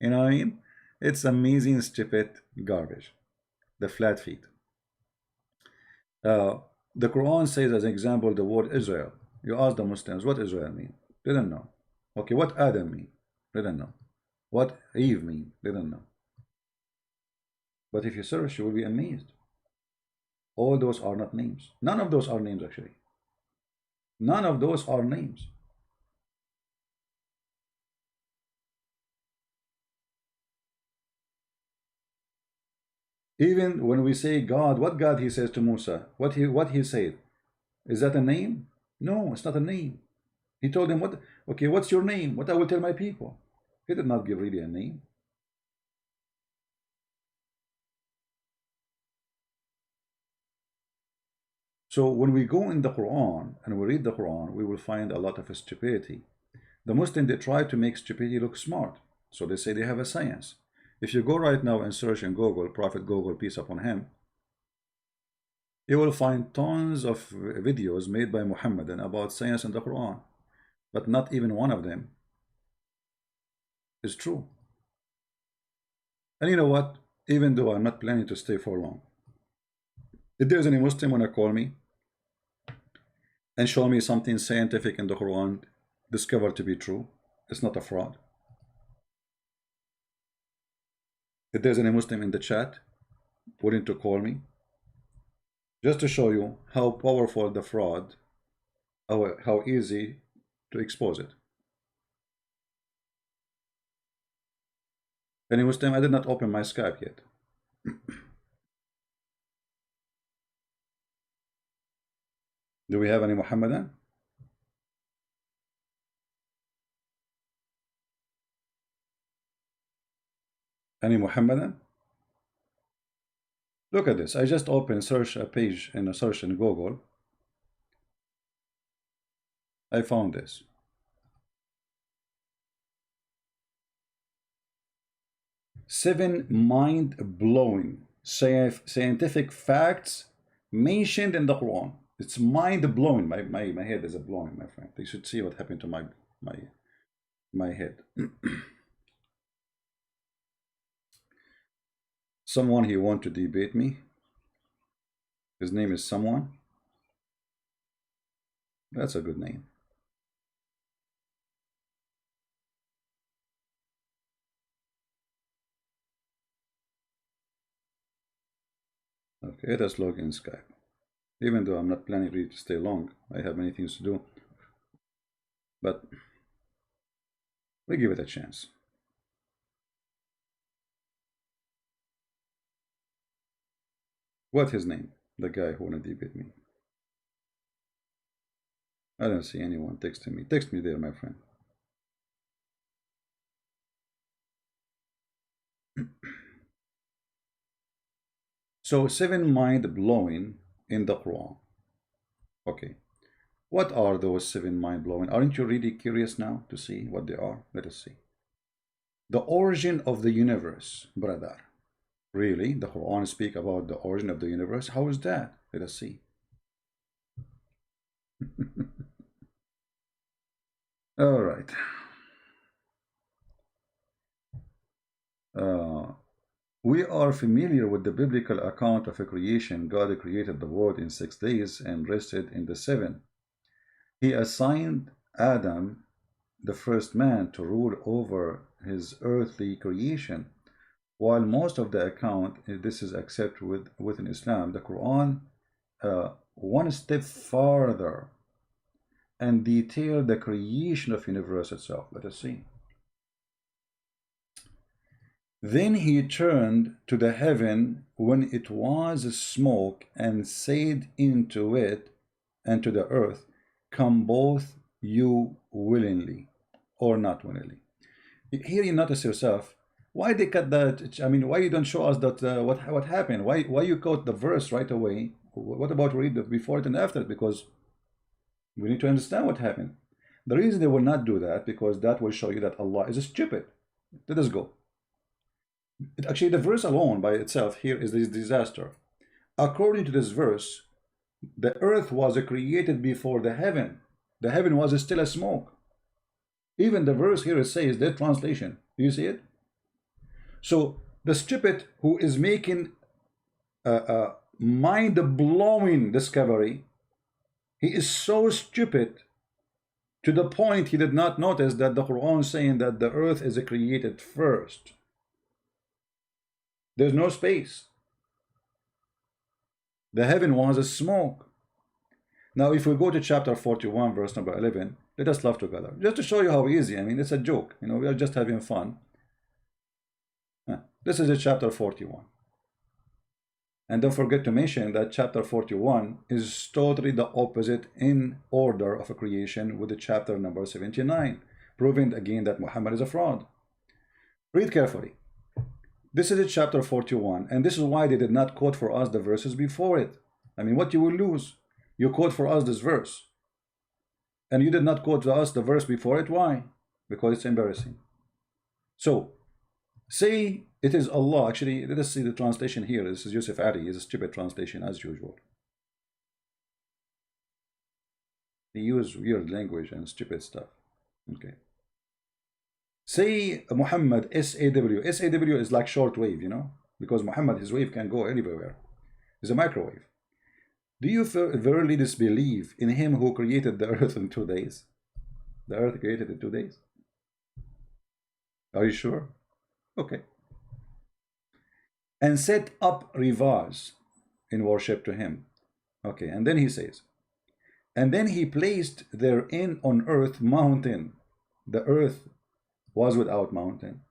know what I mean? It's amazing, stupid garbage. The flat feet. The Quran says, as an example, the word Israel. You ask the Muslims, what Israel mean? They don't know. Okay, what Adam mean? They don't know. What Eve mean? They don't know. But if you search, you will be amazed. All those are not names. None of those are names, actually. None of those are names. Even when we say God, what God he says to Musa, what he said, is that a name? No, it's not a name. He told him, what? Okay, what's your name? What I will tell my people. He did not give really a name. So when we go in the Quran and we read the Quran, we will find a lot of stupidity. The Muslims, they try to make stupidity look smart. So they say they have a science. If you go right now and search in Google, Prophet Google, peace upon him, you will find tons of videos made by Muhammadan about science in the Quran. But not even one of them is true. And you know what? Even though I'm not planning to stay for long, if there's any Muslim want to call me and show me something scientific in the Quran discovered to be true, it's not a fraud. If there's any Muslim in the chat willing to call me, just to show you how powerful the fraud, how easy to expose it. Any Muslim, I did not open my Skype yet. Do we have any Muhammadan? Any Muhammadan? Look at this. I just opened search a page in a search in Google. I found this. Seven mind-blowing scientific facts mentioned in the Quran. It's mind-blowing. My head is blowing, my friend. You should see what happened to my head. Someone he want to debate me. His name is someone. That's a good name. Okay, let us log in Skype. Even though I'm not planning really to stay long, I have many things to do. But we give it a chance. What's his name? The guy who wanna debate me. I don't see anyone texting me. Text me there, my friend. So 7 mind-blowing in the Quran. Okay. What are those 7 mind-blowing? Aren't you really curious now to see what they are? Let us see. The origin of the universe, brother. Really? The Quran speak about the origin of the universe? How is that? Let us see. All right. We are familiar with the biblical account of a creation. God created the world in 6 days and rested in the 7th. He assigned Adam, the first man, to rule over his earthly creation. While most of the account, this is accepted within Islam, the Quran one step farther and detail the creation of universe itself. Let us see. Then he turned to the heaven when it was smoke and said into it and to the earth, come both you willingly or not willingly. Here you notice yourself, why they cut that? I mean, why you don't show us that what happened? Why you quote the verse right away? What about read the before it and after it? Because we need to understand what happened. The reason they will not do that, because that will show you that Allah is stupid. Let us go. Actually, the verse alone by itself here is this disaster. According to this verse, the earth was created before the heaven. The heaven was still a smoke. Even the verse here says that translation. Do you see it? So the stupid who is making a mind-blowing discovery, he is so stupid to the point he did not notice that the Quran is saying that the earth is created first. There's no space. The heaven was a smoke. Now, if we go to chapter 41, verse number 11, let us laugh together. Just to show you how easy, I mean, it's a joke. You know, we are just having fun. This is a chapter 41. And don't forget to mention that chapter 41 is totally the opposite in order of a creation with the chapter number 79, proving again that Muhammad is a fraud. Read carefully. This is a chapter 41, and this is why they did not quote for us the verses before it. I mean, what you will lose? You quote for us this verse, and you did not quote to us the verse before it. Why? Because it's embarrassing. So, say it is Allah. Actually, let us see the translation here. This is Yusuf Ali. It's a stupid translation as usual. He used weird language and stupid stuff. Okay. Say Muhammad, SAW. SAW is like short wave, you know, because Muhammad, his wave can go anywhere. It's a microwave. Do you verily disbelieve in him who created the earth in 2 days? The earth created in 2 days? Are you sure? Okay. And set up rivers in worship to him. Okay, and then he says, and then he placed therein on earth mountain. The earth was without mountain.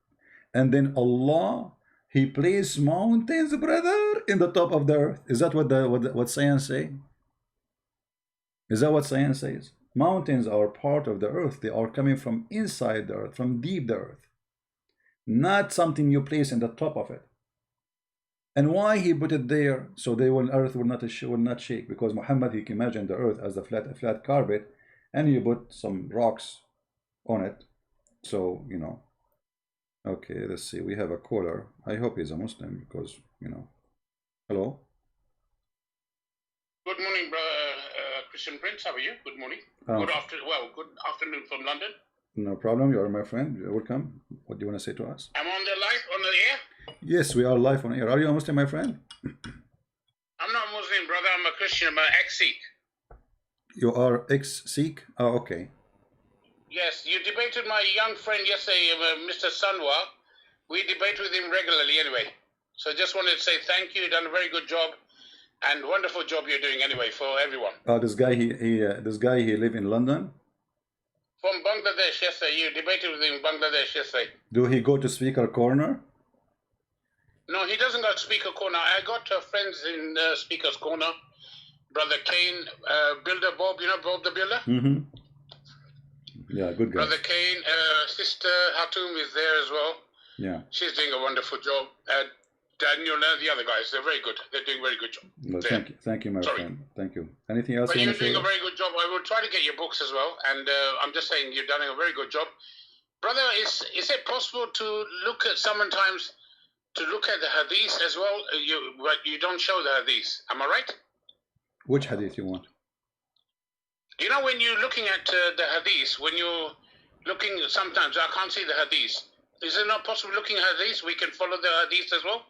And then Allah, he placed mountains, brother, in the top of the earth. Is that what science say? Is that what science says? Mountains are part of the earth. They are coming from inside the earth, from deep the earth. Not something you place in the top of it. And why he put it there? So earth will not shake. Because Muhammad, he imagined the earth as a flat carpet, and you put some rocks on it. So, you know. Okay, let's see. We have a caller. I hope he's a Muslim because, you know. Hello? Good morning, Christian Prince. How are you? Good morning. Good afternoon from London. No problem. You are my friend. You're welcome. What do you want to say to us? I'm on the air? Yes, we are live on air. Are you a Muslim, my friend? I'm not Muslim, brother. I'm a Christian. I'm an ex-Sikh. You are ex-Sikh? Oh, okay. Yes, you debated my young friend yesterday, Mr. Sanwa. We debate with him regularly anyway. So just wanted to say thank you. You've done a very good job and wonderful job you're doing anyway for everyone. This guy, he live in London? From Bangladesh yesterday. You debated with him in Bangladesh yesterday. Do he go to Speaker Corner? No, he doesn't go to Speaker Corner. I got friends in Speaker's Corner. Brother Kane, Builder Bob, you know Bob the Builder? Mm-hmm. Yeah, good guy. Brother Kane, Sister Hatum is there as well. Yeah. She's doing a wonderful job. Daniel and the other guys, they're very good. They're doing a very good job. Well, thank you, my friend. Thank you. Anything else? But you're doing a very good job. I will try to get your books as well. And I'm just saying you're doing a very good job. Brother, is it possible to look at sometimes to look at the hadith as well? But you don't show the hadith. Am I right? Which hadith you want? You know, when you're looking at the hadith, when you're looking, sometimes I can't see the hadith. Is it not possible looking at hadith? We can follow the hadith as well?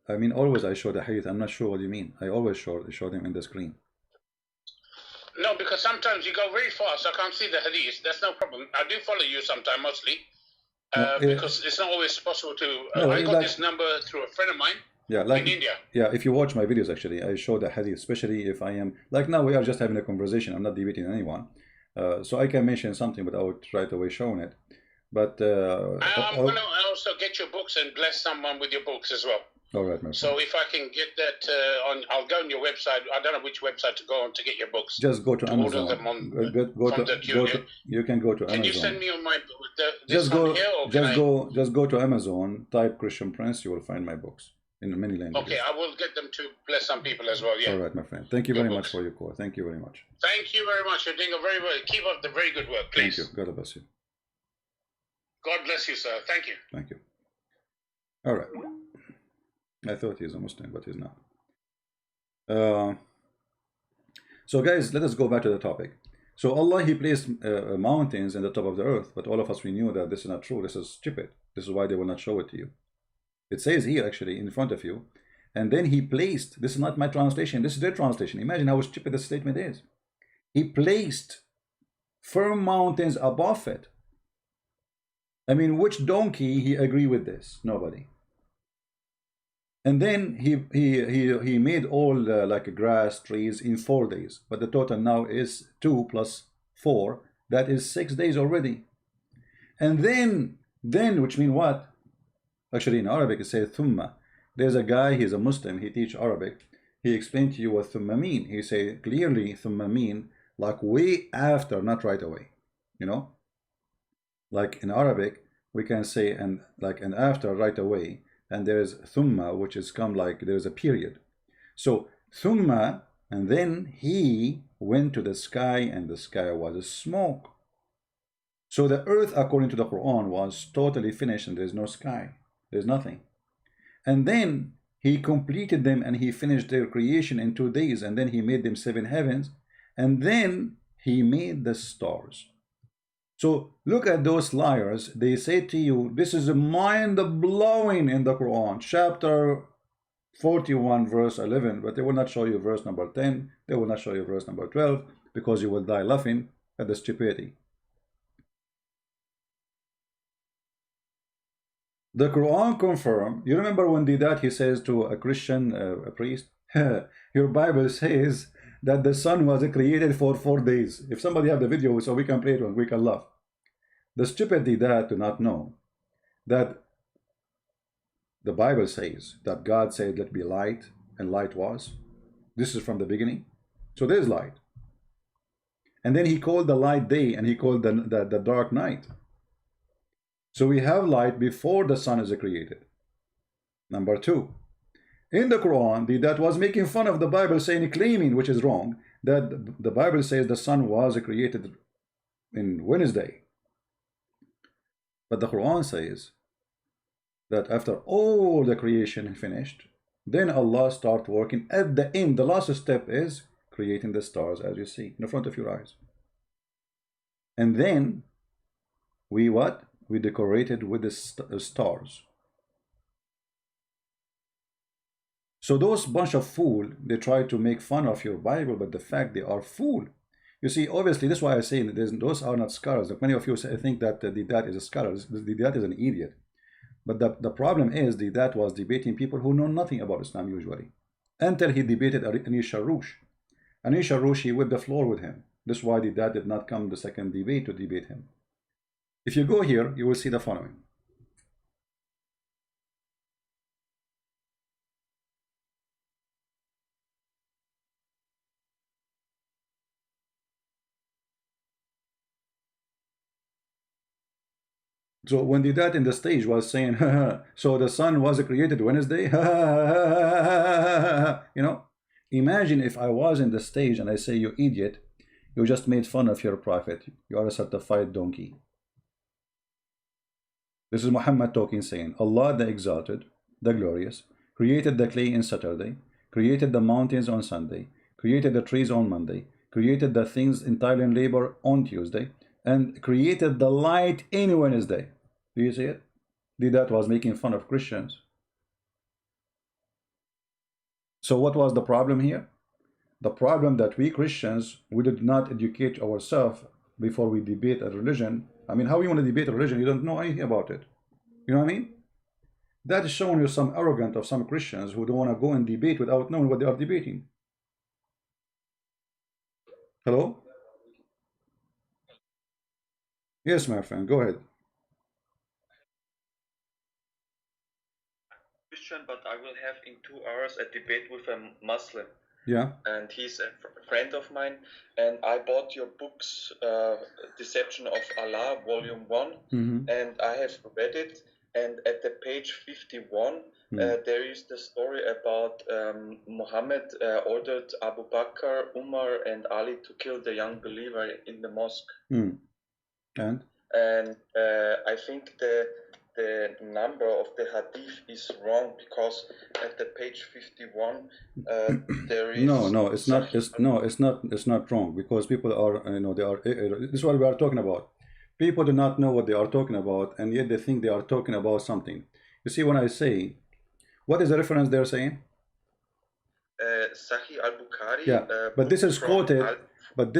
I mean, always I show the hadith. I'm not sure what you mean. I always show them in the screen. No, because sometimes you go very fast. I can't see the hadith. That's no problem. I do follow you sometimes, mostly. Because it's not always possible to... I got this number through a friend of mine. Yeah, like in India. Yeah, if you watch my videos, actually, I show the hadith, especially if I am like now we are just having a conversation. I'm not debating anyone, so I can mention something without right away showing it. But I'm going to also get your books and bless someone with your books as well. All right, my friend. So if I can get that I'll go on your website. I don't know which website to go on to get your books. Just go to Amazon. Order them on, you can go to Amazon. Can you send me on my just go to Amazon. Type Christian Prince. You will find my books in many languages. Okay, I will get them to bless some people as well. Yeah. All right, my friend. Thank you very much for your call. Thank you very much. Thank you very much. You're doing a keep up the very good work, please. Thank you. God bless you. God bless you, sir. Thank you. Thank you. All right. I thought he's a Muslim, but he's not. So guys, let us go back to the topic. So Allah, he placed mountains in the top of the earth, but all of us, we knew that this is not true. This is stupid. This is why they will not show it to you. It says here, actually, in front of you, and then he placed, this is not my translation, this is their translation. Imagine how stupid this statement is. He placed firm mountains above it. I mean, which donkey he agree with this? Nobody. And then he made all like grass, trees in 4 days. But the total now is 2 plus 4. That is 6 days already. And then which mean what? Actually, in Arabic it says thumma. There's a guy, he's a Muslim, he teach Arabic. He explained to you what thumma mean. He say clearly thumma mean like way after, not right away. You know, like in Arabic we can say and like and after right away, and there's thumma, which is come like there's a period. So thumma, and then he went to the sky, and the sky was a smoke. So the earth, according to the Quran, was totally finished, and there's no sky, there's nothing. And then he completed them, and he finished their creation in 2 days, and then he made them 7 heavens, and then he made the stars. So look at those liars. They say to you, this is mind-blowing in the Quran, chapter 41, verse 11, but they will not show you verse number 10. They will not show you verse number 12, because you will die laughing at the stupidity. The Quran confirmed. You remember when did that he says to a Christian, a priest, your Bible says that the sun was created for 4 days. If somebody have the video so we can play it, we can laugh. The stupid did that do not know that the Bible says that God said let be light, and light was. This is from the beginning. So there's light. And then he called the light day, and he called the dark night. So we have light before the sun is created. Number 2, in the Quran, that was making fun of the Bible, saying, claiming, which is wrong, that the Bible says the sun was created in Wednesday. But the Quran says that after all the creation finished, then Allah start working at the end. The last step is creating the stars, as you see in the front of your eyes. And then we what? We decorated with the stars. So those bunch of fool, they try to make fun of your Bible, but the fact they are fool. You see, obviously, that's why I say those are not scholars. Like many of you think that the dad is a scholar. The dad is an idiot. But the problem is the dad was debating people who know nothing about Islam usually, until he debated Anisha Rush. Anisha Rush, he whipped the floor with him. That's why the dad did not come the second debate to debate him. If you go here, you will see the following. So when the dad in the stage was saying, so the sun was created Wednesday, you know, imagine if I was in the stage and I say, you idiot, you just made fun of your prophet. You are a certified donkey. This is Muhammad talking, saying, Allah the Exalted, the Glorious, created the clay on Saturday, created the mountains on Sunday, created the trees on Monday, created the things entirely in labor on Tuesday, and created the light in Wednesday. Do you see it? That was making fun of Christians. So what was the problem here? The problem that we Christians, we did not educate ourselves before we debate a religion. I mean, how you want to debate a religion? You don't know anything about it. You know what I mean? That is showing you some arrogance of some Christians who don't want to go and debate without knowing what they are debating. Hello? Yes, my friend, go ahead. Christian, but I will have in 2 hours a debate with a Muslim. Yeah. And he's a friend of mine, and I bought your books, Deception of Allah, Volume 1, and I have read it, and at the page 51, there is the story about Muhammad ordered Abu Bakr, Umar, and Ali to kill the young believer in the mosque. And I think the number of the hadith is wrong, because at the page 51 there is it's not wrong, because people are, they are, this is what we are talking about. People do not know what they are talking about, and yet they think they are talking about something. You see, when I say, what is the reference they're saying? Sahih al-Bukhari. Yeah, but this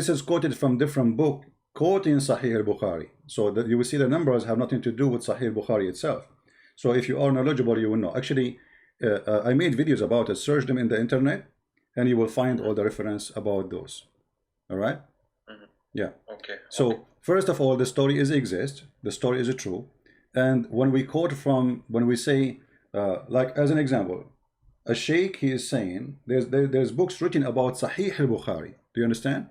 is quoted from different book, quoting Sahih al-Bukhari. So that you will see the numbers have nothing to do with Sahih al-Bukhari itself. So if you are knowledgeable, you will know. Actually, I made videos about it. Search them in the internet, and you will find all the reference about those. All right? Yeah. Okay. So first of all, the story exists. The story is true. And when we quote from, when we say, like as an example, a sheikh, he is saying, there's books written about Sahih al-Bukhari. Do you understand?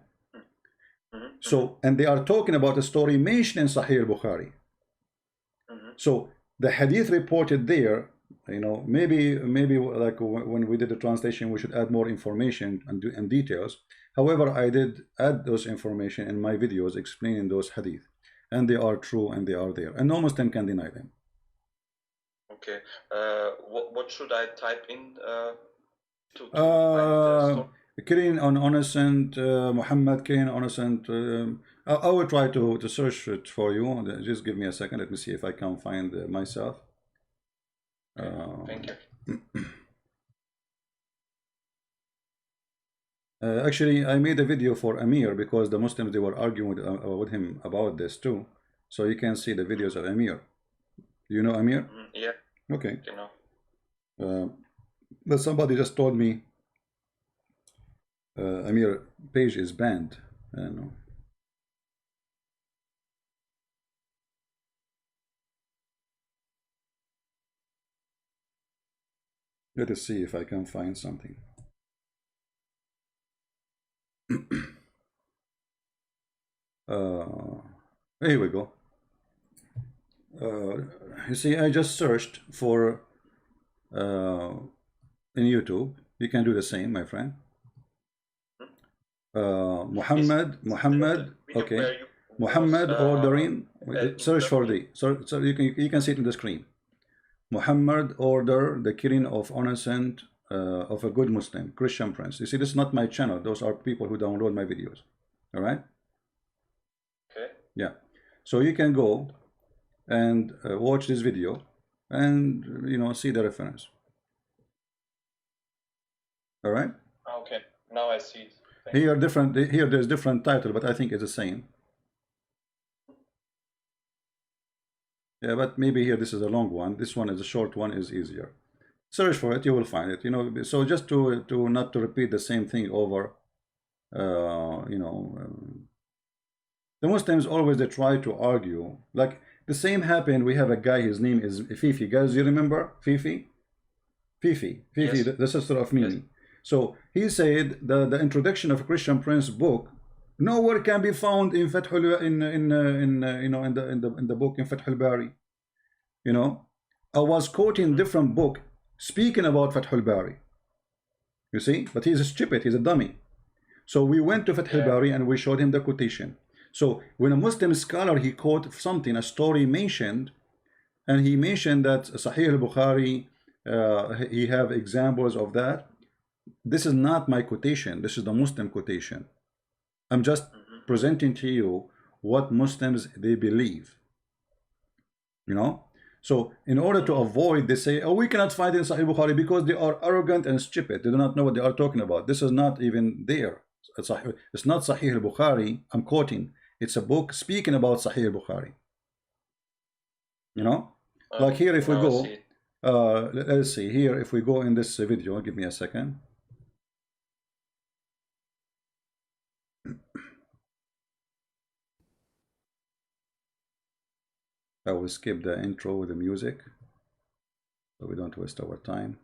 So, and they are talking about a story mentioned in Sahih al-Bukhari. So the hadith reported there, you know, maybe like when we did the translation, we should add more information and details. However, I did add those information in my videos explaining those hadith, and they are true and they are there, and no Muslim can deny them. Okay. What should I type in to find the story? Killing on innocent, Muhammad killing on innocent. I will try to search it for you. Just give me a second. Let me see if I can find myself. Thank you. Actually, I made a video for Amir because the Muslims, they were arguing with him about this too. So you can see the videos of Amir. You know Amir? Yeah. Okay. You know. But somebody just told me Amir page is banned. I don't know. Let us see if I can find something. Here we go. You see, I just searched for in YouTube. You can do the same, my friend. Muhammad, okay. Muhammad ordering. Search for the. So you can see it on the screen. Muhammad order the killing of innocent of a good Muslim, Christian prince. You see, this is not my channel. Those are people who download my videos. All right. Okay. Yeah. So you can go and watch this video and, you know, see the reference. All right. Okay. Now I see it. Here different. Here there's different title, but I think it's the same. Yeah, but maybe here this is a long one. This one is a short one. Is easier. Search for it, you will find it. You know. So just to not to repeat the same thing over. You know. The Muslims always they try to argue. Like the same happened. We have a guy. His name is Fifi. Guys, you remember Fifi? Fifi, yes. The sister of Mimi. Yes. So he said the introduction of Christian Prince book nowhere can be found in Fathul in you know in the book in Fathul Bari. You know, I was quoting different book speaking about Fathul Bari. You see, but he's stupid. He's a dummy. So we went to Fathul Bari and we showed him the quotation. So when a Muslim scholar he quote something, a story mentioned, and he mentioned that Sahih al-Bukhari, he have examples of that. This is not my quotation. This is the Muslim quotation. I'm just presenting to you what Muslims they believe. You know. So in order to avoid, they say, oh, we cannot find it in Sahih Bukhari because they are arrogant and stupid. They do not know what they are talking about. This is not even there. It's not Sahih al-Bukhari. I'm quoting. It's a book speaking about Sahih al-Bukhari. You know, like here, if we go, let's see here, if we go in this video, give me a second. I will skip the intro with the music so we don't waste our time.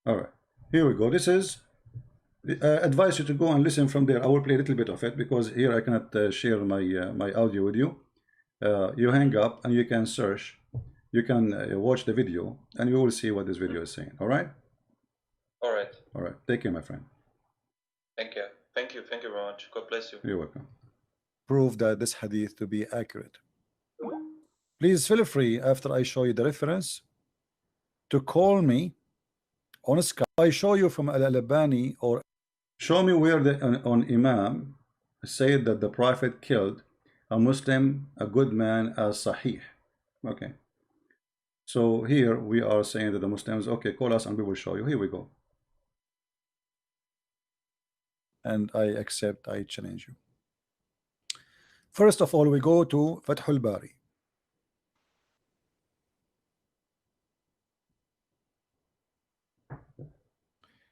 All right, here we go. This is advise you to go and listen from there. I will play a little bit of it because here I cannot share my my audio with you. You hang up and you can search. You can watch the video and you will see what this video is saying. All right. All right. All right. Take care, my friend. Thank you. Thank you. Thank you very much. God bless you. You're welcome. Prove that this hadith to be accurate. Please feel free after I show you the reference to call me on Skype. I show you from Al-Albani or show me where the on Imam said that the Prophet killed a Muslim, a good man as Sahih. Okay. So here we are saying that the Muslims, okay, call us and we will show you. Here we go. and I accept, I challenge you. First of all, we go to Fathul Bari.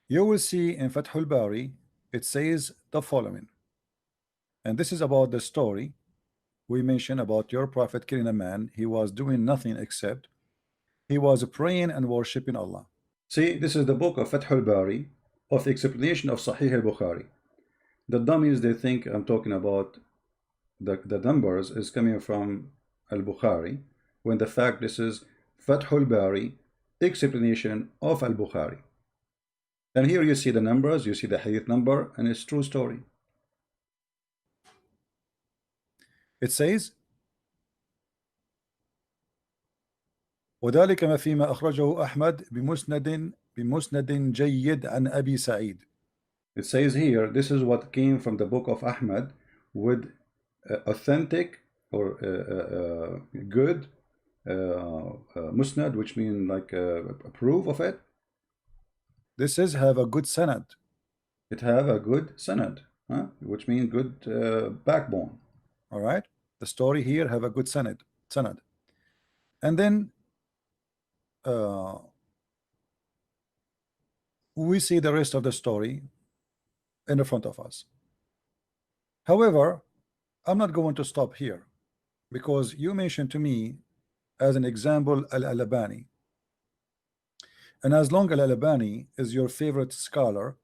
You will see in Fathul Bari, it says the following. And this is about the story we mentioned about your prophet killing a man. He was doing nothing except he was praying and worshiping Allah. See, this is the book of Fathul Bari of the explanation of Sahih al-Bukhari. The dummies, they think I'm talking about the numbers is coming from al-Bukhari, when the fact this is Fathul Bari explanation of al-Bukhari. And here you see the numbers, you see the hadith number, and it's true story. It says وذلك ما فيما أخرجه أحمد بمسند جيد عن أبي سعيد. It says here, this is what came from the book of Ahmad with authentic or good musnad, which means like a proof of it. This is have a good sanad. It have a good sanad, which means good backbone. All right, the story here have a good sanad. And then we see the rest of the story in the front of us. However, I'm not going to stop here, because you mentioned to me as an example Al-Albani, and as long as Al-Albani is your favorite scholar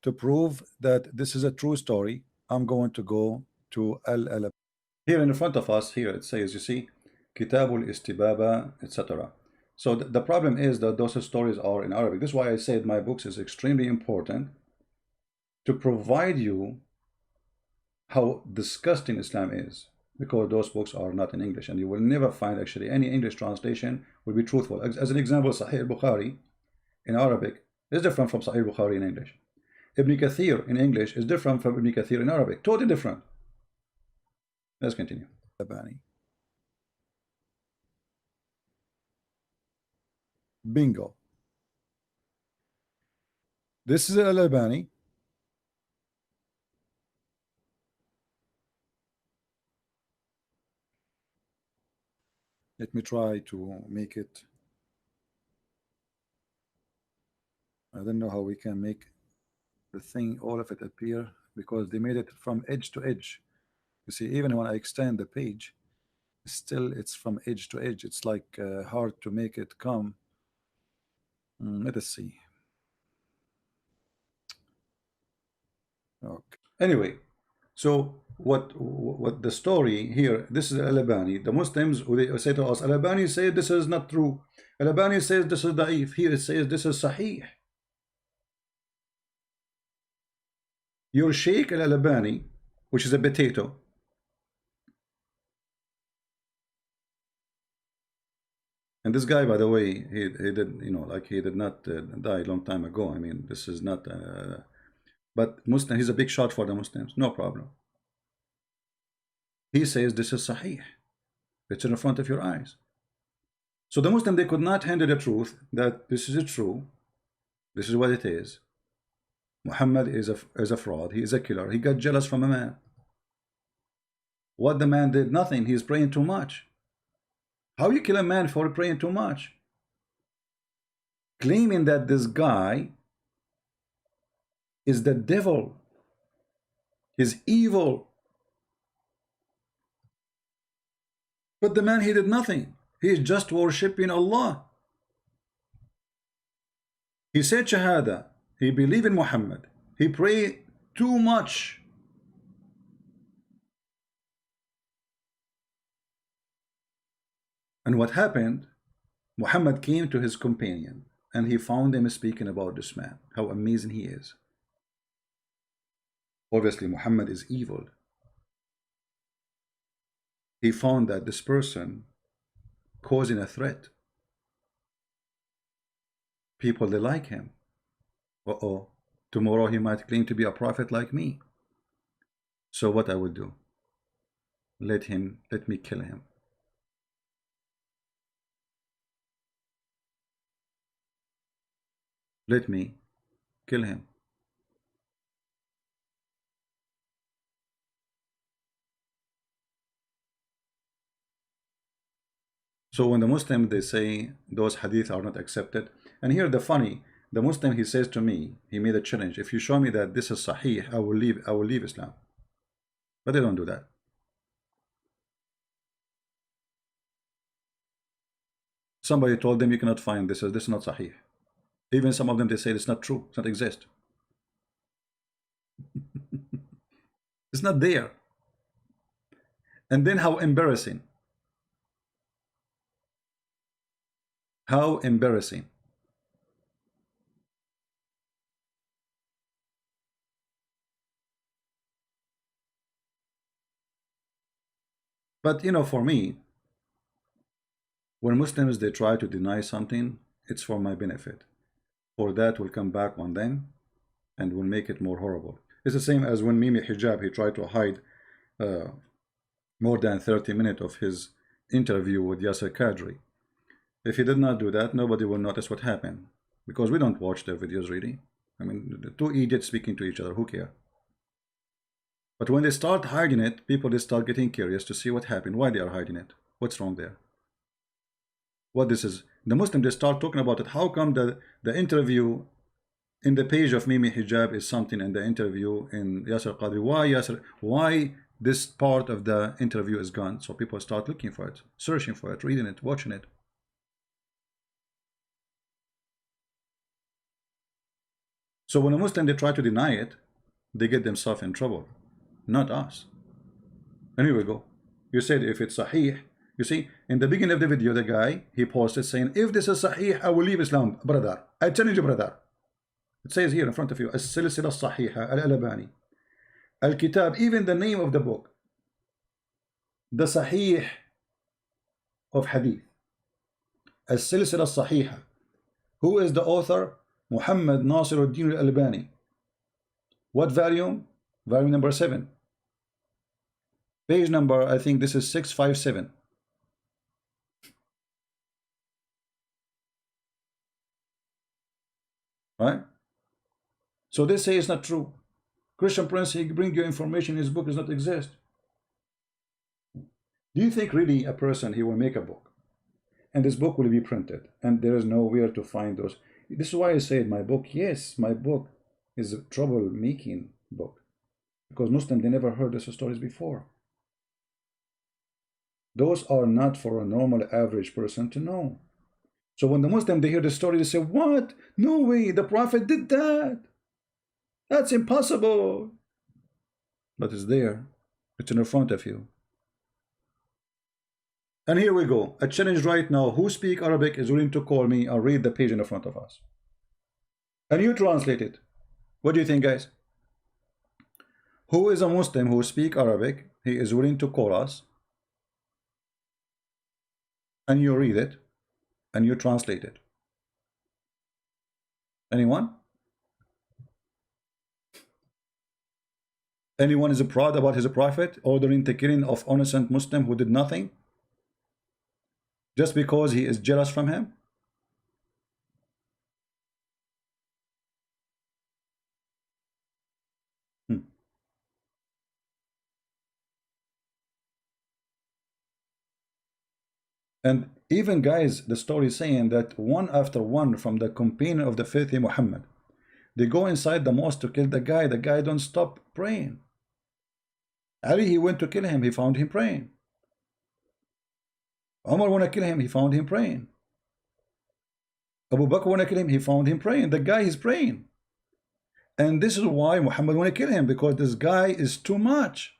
to prove that this is a true story, I'm going to go to Al-Albani. Here in front of us, here it says, you see, Kitabul Istibaba, etc. So the problem is that those stories are in Arabic. This is why I said my books is extremely important to provide you how disgusting Islam is, because those books are not in English, and you will never find actually any English translation will be truthful. As an example, Sahih al-Bukhari in Arabic is different from Sahih al-Bukhari in English. Ibn Kathir in English is different from Ibn Kathir in Arabic, totally different. Let's continue. Bingo. This is Al-Albani. Let me try to make it. I don't know how we can make the thing, all of it appear, because they made it from edge to edge. You see, even when I extend the page, still it's from edge to edge. It's like hard to make it come. Let us see. Okay. Anyway, so what the story here, this is Al-Albani. The Muslims, they say to us, Al-Albani said this is not true. Al-Albani says this is da'if. Here it says this is sahih. Your Sheikh Al-Albani, which is a potato, and this guy, by the way, he did, you know, like he did not die a long time ago. I mean, this is not but Muslim, he's a big shot for the Muslims, no problem. He says this is sahih. It's in front of your eyes. So the Muslim, they could not handle the truth that this is true. This is what it is. Muhammad is a fraud. He is a killer. He got jealous from a man. What the man did? Nothing. He's praying too much. How you kill a man for praying too much? Claiming that this guy is the devil, is evil. But the man, he did nothing. He is just worshipping Allah. He said Shahada. He believed in Muhammad. He prayed too much. And what happened? Muhammad came to his companion and he found him speaking about this man, how amazing he is. Obviously, Muhammad is evil. He found that this person causing a threat. People, they like him. Uh-oh, tomorrow he might claim to be a prophet like me. So what I will do? Let me kill him. Let me kill him. So when the Muslim, they say those hadith are not accepted, and here the funny, the Muslim, he says to me, he made a challenge, if you show me that this is sahih, I will leave Islam. But they don't do that. Somebody told them you cannot find this is not sahih. Even some of them, they say it's not true, it's not exist. It's not there. And then how embarrassing. How embarrassing. But you know, for me, when Muslims, they try to deny something, it's for my benefit. For that will come back on them and will make it more horrible. It's the same as when Mimi Hijab, he tried to hide more than 30 minutes of his interview with Yasser Qadri. If he did not do that, nobody will notice what happened, because we don't watch their videos really. I mean, the two idiots speaking to each other, who care? But when they start hiding it, people, they start getting curious to see what happened, why they are hiding it, what's wrong there, what this is. The Muslim, they start talking about it. How come the interview in the page of Mimi Hijab is something, and the interview in Yasser Qadri, why this part of the interview is gone? So people start looking for it, searching for it, reading it, watching it. So when a Muslim, they try to deny it, they get themselves in trouble, not us. And here we go. You said if it's sahih. You see, in the beginning of the video, the guy, he posted saying, if this is sahih, I will leave Islam, brother. I challenge you, brother. It says here in front of you, As-Silsila Sahiha Al-Albani. Al-Kitab, even the name of the book, the Sahih of Hadith. As-Silsila Sahiha. Who is the author? Muhammad Nasiruddin Al-Albani. What volume? Volume number 7. Page number, I think this is 657. Right? So they say it's not true. Christian Prince, he bring you information, his book does not exist. Do you think really a person, he will make a book, and this book will be printed, and there is nowhere to find those? This is why I said my book, yes, my book is a trouble-making book, because Muslims, they never heard these stories before. Those are not for a normal average person to know. So when the Muslim, they hear the story, they say, what? No way, the Prophet did that. That's impossible. But it's there. It's in front of you. And here we go. A challenge right now. Who speak Arabic is willing to call me or read the page in front of us. And you translate it. What do you think, guys? Who is a Muslim who speak Arabic? He is willing to call us. And you read it. And you translate it. Anyone? Anyone is proud about his prophet ordering the killing of innocent Muslim who did nothing? Just because he is jealous from him? And even, guys, the story is saying that one after one from the companion of the faithful Muhammad, they go inside the mosque to kill the guy. The guy don't stop praying. Ali, he went to kill him. He found him praying. Umar want to kill him. He found him praying. Abu Bakr want to kill him. He found him praying. The guy is praying. And this is why Muhammad want to kill him, because this guy is too much.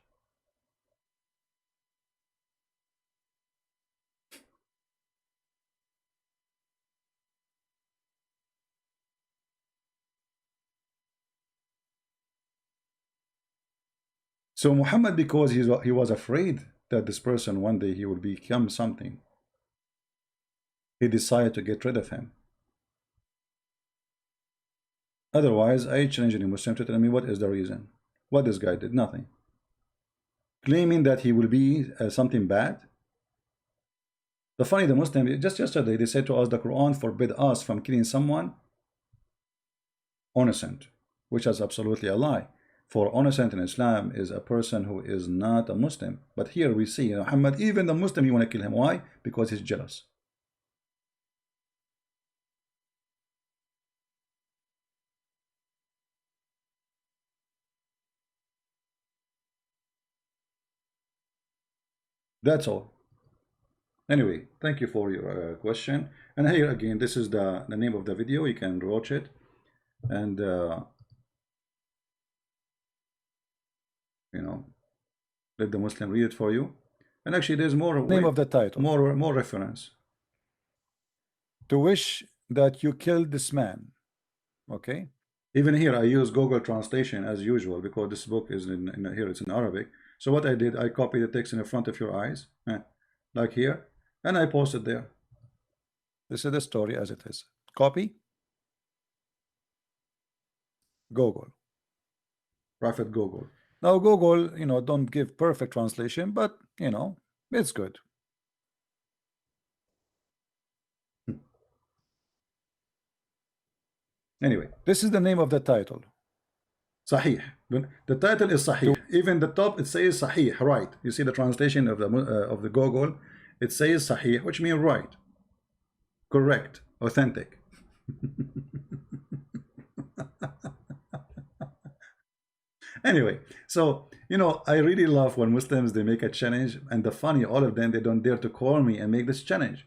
So Muhammad, because he was afraid that this person one day he will become something, he decided to get rid of him. Otherwise, I challenge any Muslim to tell me what is the reason. What this guy did? Nothing. Claiming that he will be something bad. The funny, the Muslim, just yesterday, they said to us the Quran forbid us from killing someone innocent, which is absolutely a lie. for innocent in Islam is a person who is not a Muslim. But here we see Muhammad, even the Muslim, you want to kill him. Why? Because he's jealous. That's all. Anyway, thank you for your question. And here again, this is the name of the video. You can watch it. And you know, let the Muslim read it for you. And actually there's more name of the title, more reference. To wish that you killed this man. Okay, even here I use Google translation as usual, because this book is in here, it's in Arabic. So what I did, I copied the text in the front of your eyes, like here, and I posted there. This is the story as it is. Copy, Google, Prophet Google. Now Google, don't give perfect translation, but it's good. Anyway, this is the name of the title. Sahih. The title is Sahih. Even the top it says Sahih, right? You see the translation of the Google, it says Sahih, which means right, correct, authentic. Anyway, so I really love when Muslims, they make a challenge, and the funny, all of them, they don't dare to call me and make this challenge.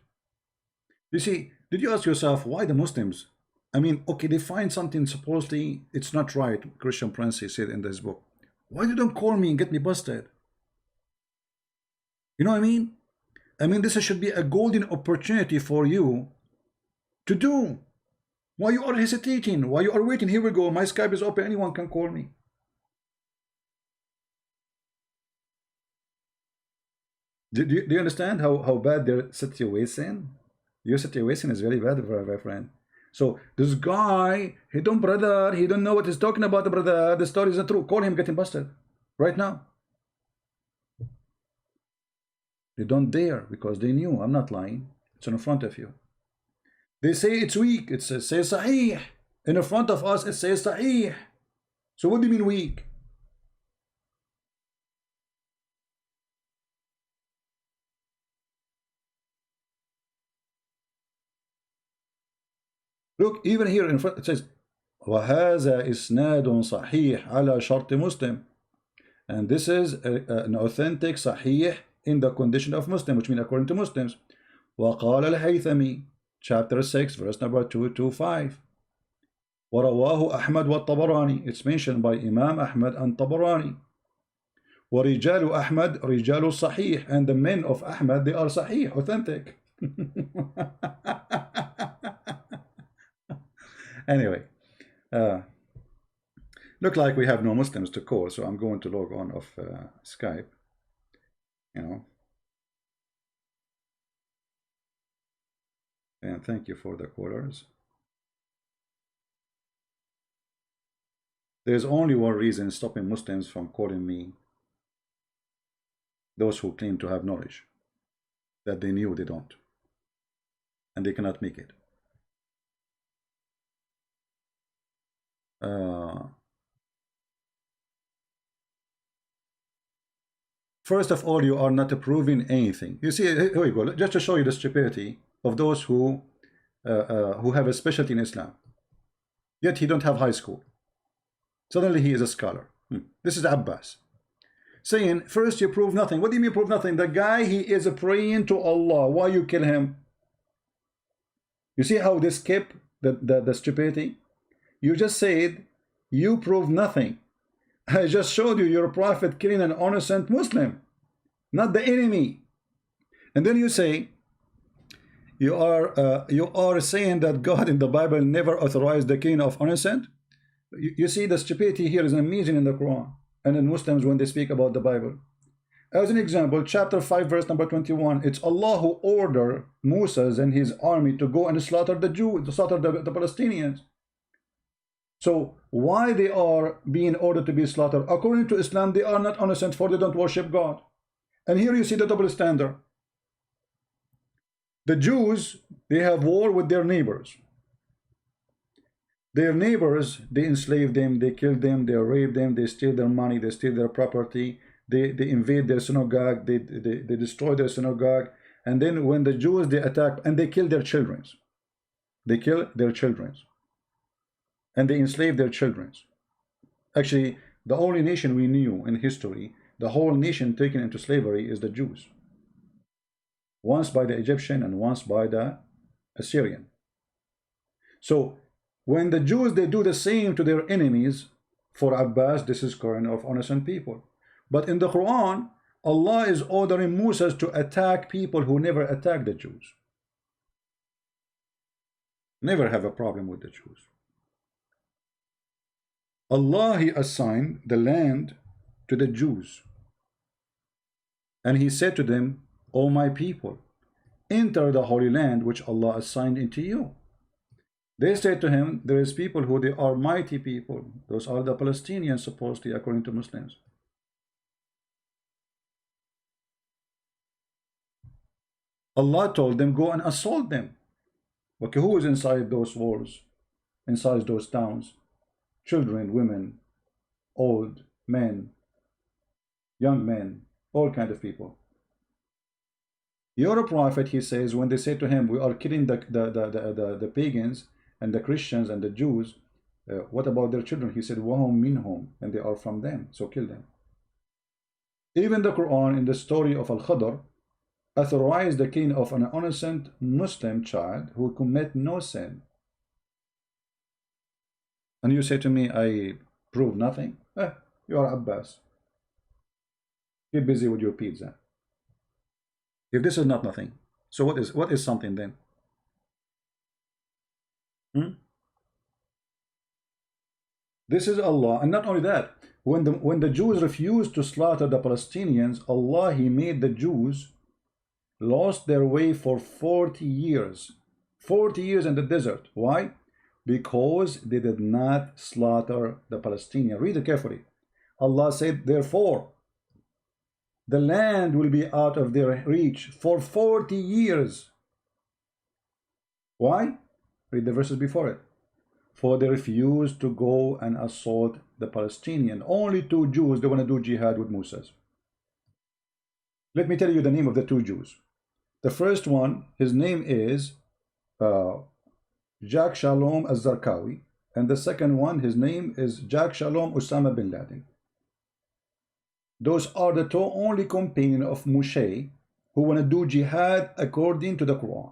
You see, did you ask yourself why the Muslims? I mean, okay, they find something supposedly it's not right. Christian Prince, he said in this book, why you don't call me and get me busted? You know what I mean? I mean, this should be a golden opportunity for you to do. Why you are hesitating? Why you are waiting? Here we go. My Skype is open. Anyone can call me. Do you understand how bad their situation? Your situation is very bad, my friend. So this guy, he don't know what he's talking about, brother. The story is not true. Call him, get him busted right now. They don't dare, because they knew I'm not lying. It's in front of you. They say it's weak. It says Sahih. In front of us, it says Sahih. So what do you mean weak? Look, even here in front, it says وَهَذَا إِسْنَادٌ صَحِيحٌ عَلَى شَرْطِ Muslim. And this is an authentic Sahih in the condition of Muslim, which means according to Muslims. وَقَالَ الْهَيْثَمِي, chapter 6, verse number 225. وَرَوَاهُ أَحْمَدْ وَالطَّبَرَانِي. It's mentioned by Imam Ahmad and Tabarani. وَرِجَالُ أَحْمَدْ رِجَالُ الصَّحِيحِ. And the men of Ahmad, they are Sahih, authentic. Anyway, look like we have no Muslims to call, so I'm going to log on of Skype, and thank you for the callers. There's only one reason stopping Muslims from calling me: those who claim to have knowledge that they knew they don't, and they cannot make it. First of all, you are not proving anything. You see, here we go. Just to show you the stupidity of those who have a specialty in Islam, yet he don't have high school. Suddenly he is a scholar. This is Abbas saying, first you prove nothing. What do you mean prove nothing? The guy, he is praying to Allah. Why you kill him? You see how they skip the stupidity? You just said you prove nothing. I just showed you your prophet killing an innocent Muslim, not the enemy. And then you say you are saying that God in the Bible never authorized the killing of innocent. You see the stupidity here is amazing in the Quran and in Muslims when they speak about the Bible. As an example, chapter 5 verse number 21, it's Allah who ordered Moses and his army to go and slaughter the Jews, to slaughter the Palestinians. So why they are being ordered to be slaughtered? According to Islam, they are not innocent, for they don't worship God. And here you see the double standard. The Jews, they have war with their neighbors. Their neighbors, they enslave them, they kill them, they rape them, they steal their money, they steal their property, they invade their synagogue, they destroy their synagogue. And then when the Jews, they attack and they kill their children. They kill their children. And they enslave their children. Actually, the only nation we knew in history, the whole nation taken into slavery, is the Jews. Once by the Egyptian and once by the Assyrian. So when the Jews, they do the same to their enemies, for Abbas, this is kind of innocent people. But in the Quran, Allah is ordering Musa to attack people who never attacked the Jews. Never have a problem with the Jews. Allah, He assigned the land to the Jews. And He said to them, O my people, enter the Holy Land which Allah assigned into you. They said to him, there is people who they are mighty people. Those are the Palestinians, supposedly, according to Muslims. Allah told them, go and assault them. Okay, who is inside those walls, inside those towns? Children, women, old men, young men, all kind of people. Your prophet, he says, when they say to him, we are killing the pagans and the Christians and the Jews, what about their children? He said, wahum minhum, and they are from them, so kill them. Even the Quran, in the story of Al-Khadr, authorized the killing of an innocent Muslim child who commit no sin. And you say to me, I prove nothing? You are Abbas. Get busy with your pizza. If this is not nothing, so what is something then? This is Allah. And not only that, when the Jews refused to slaughter the Palestinians, Allah, He made the Jews lost their way for 40 years. 40 years in the desert. Why? Because they did not slaughter the Palestinians. Read it carefully. Allah said, therefore, the land will be out of their reach for 40 years. Why? Read the verses before it. For they refused to go and assault the Palestinian. Only 2 Jews, they want to do jihad with Moses. Let me tell you the name of the 2 Jews. The first one, his name is Jack Shalom Az-Zarqawi. And the second one, his name is Jack Shalom Osama bin Laden. Those are the 2 only companions of Moshe who want to do jihad according to the Quran.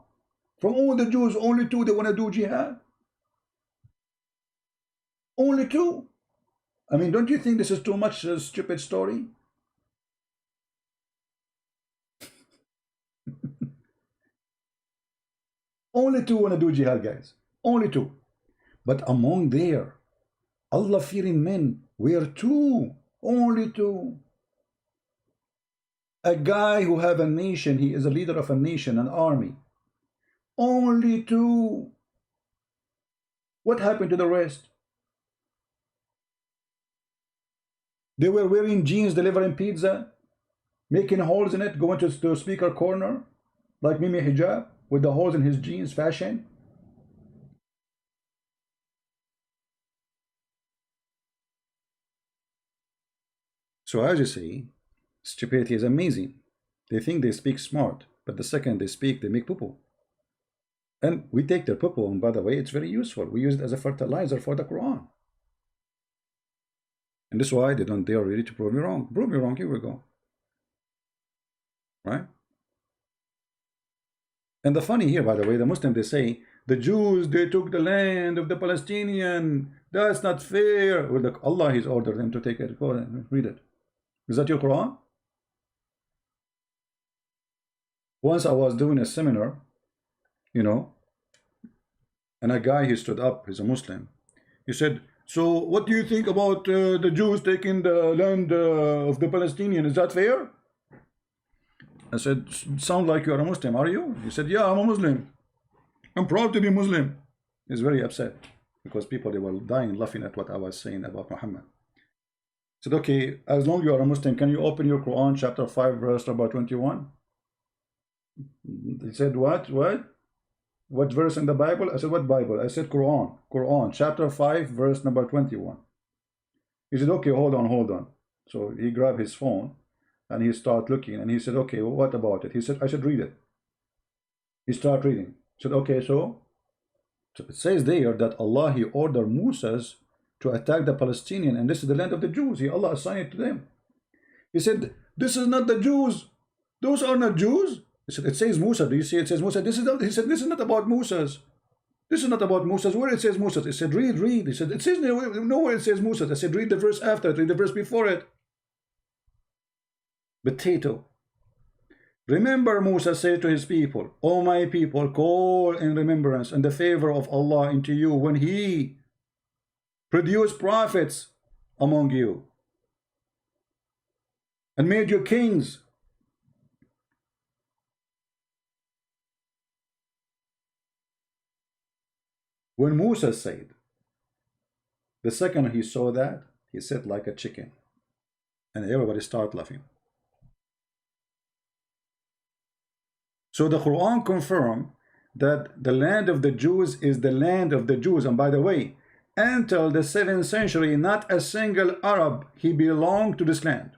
From all the Jews, only 2 they want to do jihad. Only 2. I mean, don't you think this is too much a stupid story? Only 2 want to do jihad, guys. Only 2. But among their Allah-fearing men were 2. Only 2. A guy who have a nation, he is a leader of a nation, an army. Only 2. What happened to the rest? They were wearing jeans, delivering pizza, making holes in it, going to the speaker corner, like Mimi Hijab, with the holes in his jeans, fashion. So as you see, stupidity is amazing. They think they speak smart, but the second they speak, they make poo-poo. And we take their poo-poo, and by the way, it's very useful. We use it as a fertilizer for the Quran. And this is why they are ready to prove me wrong. Prove me wrong, here we go. Right? And the funny here, by the way, the Muslims, they say, the Jews, they took the land of the Palestinian. That's not fair. Well, Allah, He's ordered them to take it. Go ahead, read it. Is that your Quran? Once I was doing a seminar, you know, and a guy, he stood up, he's a Muslim. He said, so what do you think about the Jews taking the land of the Palestinian? Is that fair? I said, sound like you're a Muslim, are you? He said, yeah, I'm a Muslim. I'm proud to be Muslim. He's very upset because people, they were dying laughing at what I was saying about Muhammad. I said, okay, as long as you are a Muslim, can you open your Quran, chapter 5, verse number 21? He said, what? What? What verse in the Bible? I said, what Bible? I said, Quran. Quran, chapter 5, verse number 21. He said, okay, hold on, hold on. So he grabbed his phone and he started looking and he said, okay, well, what about it? He said, I should read it. He started reading. He said, okay, so it says there that Allah, he ordered Moses to attack the Palestinian, and this is the land of the Jews. Allah assigned it to them. He said, this is not the Jews. Those are not Jews. He said, it says Musa. Do you see it says Musa? This is not, he said, this is not about Moses. This is not about Moses. Where it says Moses? He said, read, read. He said, it says nowhere it says Moses. I said, read the verse after it, read the verse before it. Potato. Remember, Musa said to his people, O my people, call in remembrance and the favor of Allah into you when he produced prophets among you and made you kings. When Musa said, the second he saw that, he sat like a chicken, and everybody started laughing. So the Quran confirmed that the land of the Jews is the land of the Jews. And by the way, until the 7th century, not a single Arab, he belonged to this land.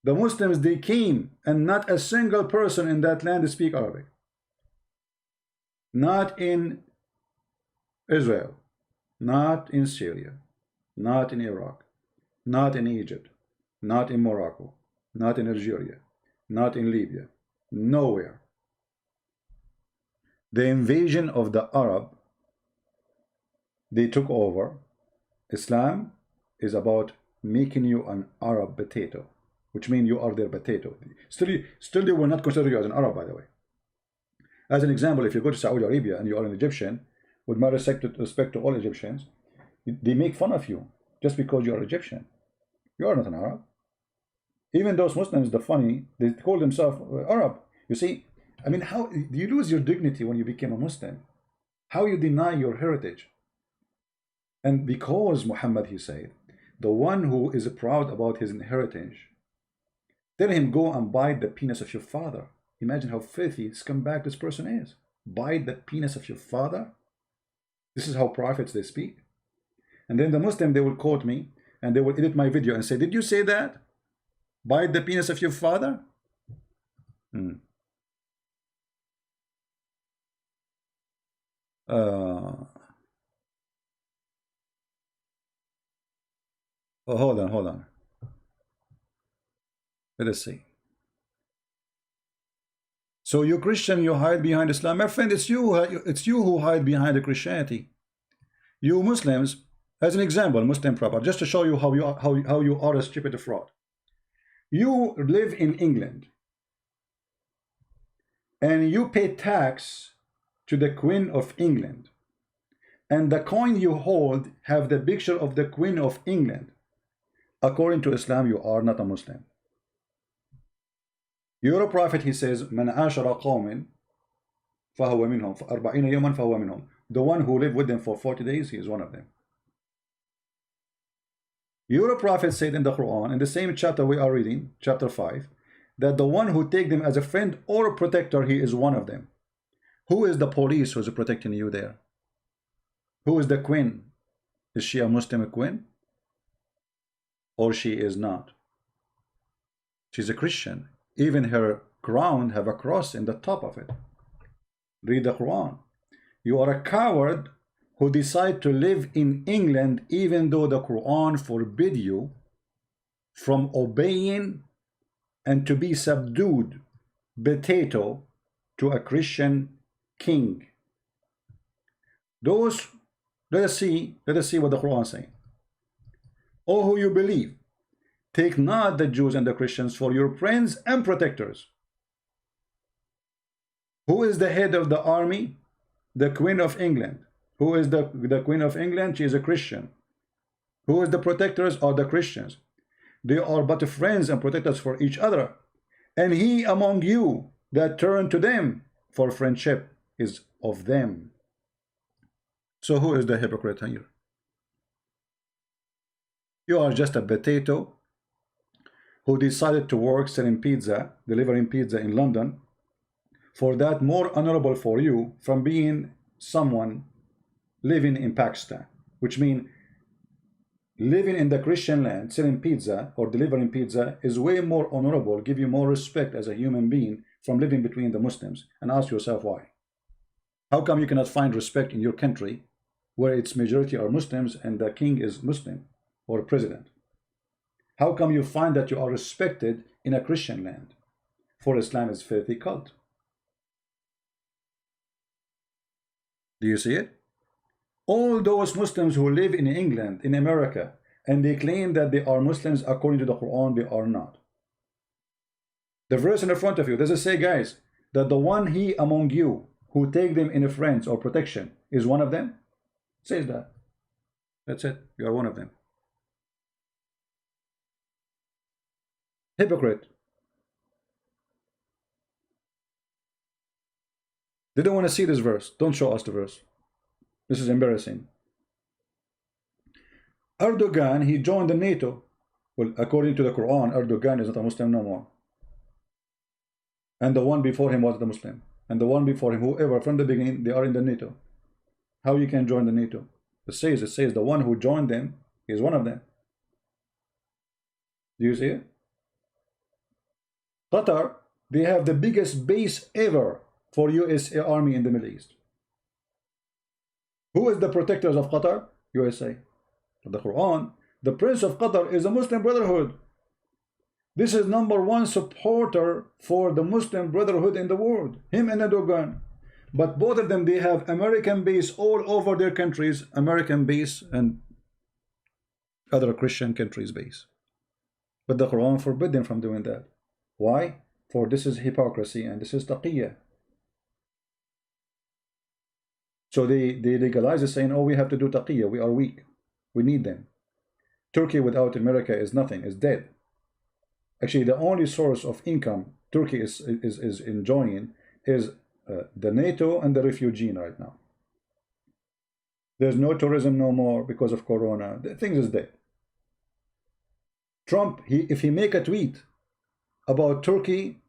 The Muslims, they came, and not a single person in that land speak Arabic. Not in Israel, not in Syria, not in Iraq, not in Egypt, not in Morocco, not in Algeria, not in Libya, nowhere. The invasion of the Arab, they took over. Islam is about making you an Arab potato, which means you are their potato. Still they will not consider you as an Arab, by the way. As an example, if you go to Saudi Arabia and you are an Egyptian, with my respect to all Egyptians, they make fun of you just because you are Egyptian. You are not an Arab. Even those Muslims, the funny, they call themselves Arab. You see, I mean, how do you lose your dignity when you became a Muslim? How you deny your heritage? And because Muhammad, he said, the one who is proud about his heritage, tell him go and bite the penis of your father. Imagine how filthy, scumbag this person is. Bite the penis of your father? This is how prophets they speak. And then the Muslim, they will quote me and they will edit my video and say, did you say that? Bite the penis of your father? Oh, hold on. Let us see. So you Christian, you hide behind Islam. My friend, it's you who hide behind the Christianity. You Muslims, as an example, Muslim proper, just to show you how you are a stupid fraud. You live in England and you pay tax to the Queen of England, and the coin you hold have the picture of the Queen of England. According to Islam, you are not a Muslim. Your prophet, he says, Man ashara qawmin fahuwa minhum, arba'ina yawman fahuwa minhum. The one who lived with them for 40 days, he is one of them. Your prophet said in the Quran, in the same chapter we are reading, chapter 5, that the one who take them as a friend or a protector, he is one of them. Who is the police who is protecting you there? Who is the queen? Is she a Muslim queen? Or she is not? She's a Christian. Even her crown have a cross in the top of it. Read the Quran. You are a coward who decide to live in England even though the Quran forbid you from obeying and to be subdued potato to a Christian king. Those, let us see what the Quran is saying. O who you believe, take not the Jews and the Christians for your friends and protectors. Who is the head of the army? The Queen of England. Who is the Queen of England? She is a Christian. Who is the protectors? Are the Christians. They are but friends and protectors for each other. And he among you that turn to them for friendship is of them. So who is the hypocrite here? You are just a potato who decided to work selling pizza, delivering pizza in London for that more honorable for you from being someone living in Pakistan, which means living in the Christian land, selling pizza or delivering pizza is way more honorable, give you more respect as a human being from living between the Muslims. And ask yourself why. How come you cannot find respect in your country where its majority are Muslims and the king is Muslim or president? How come you find that you are respected in a Christian land? For Islam is filthy cult. Do you see it? All those Muslims who live in England, in America, and they claim that they are Muslims according to the Quran, they are not. The verse in the front of you, does it say, guys, that the one he among you who take them in a friends or protection is one of them? It says that. That's it. You are one of them. Hypocrite. They don't want to see this verse. Don't show us the verse. This is embarrassing. Erdogan, he joined the NATO. Well, according to the Quran, Erdogan is not a Muslim no more. And the one before him was the Muslim. And the one before him, whoever, from the beginning, they are in the NATO. How you can join the NATO? It says the one who joined them is one of them. Do you see it? Qatar, they have the biggest base ever for US Army in the Middle East. Who is the protectors of Qatar? USA. The Quran, the Prince of Qatar is a Muslim Brotherhood. This is #1 supporter for the Muslim Brotherhood in the world. Him and Erdogan. But both of them, they have American base all over their countries. American base and other Christian countries base. But the Quran forbid them from doing that. Why? For this is hypocrisy and this is taqiyya. So they legalize it, saying, oh, we have to do taqiyya, we are weak. We need them. Turkey without America is nothing, is dead. Actually, the only source of income Turkey is enjoying is the NATO and the refugee right now. There's no tourism no more because of Corona. The thing is dead. Trump, if he make a tweet about Turkey,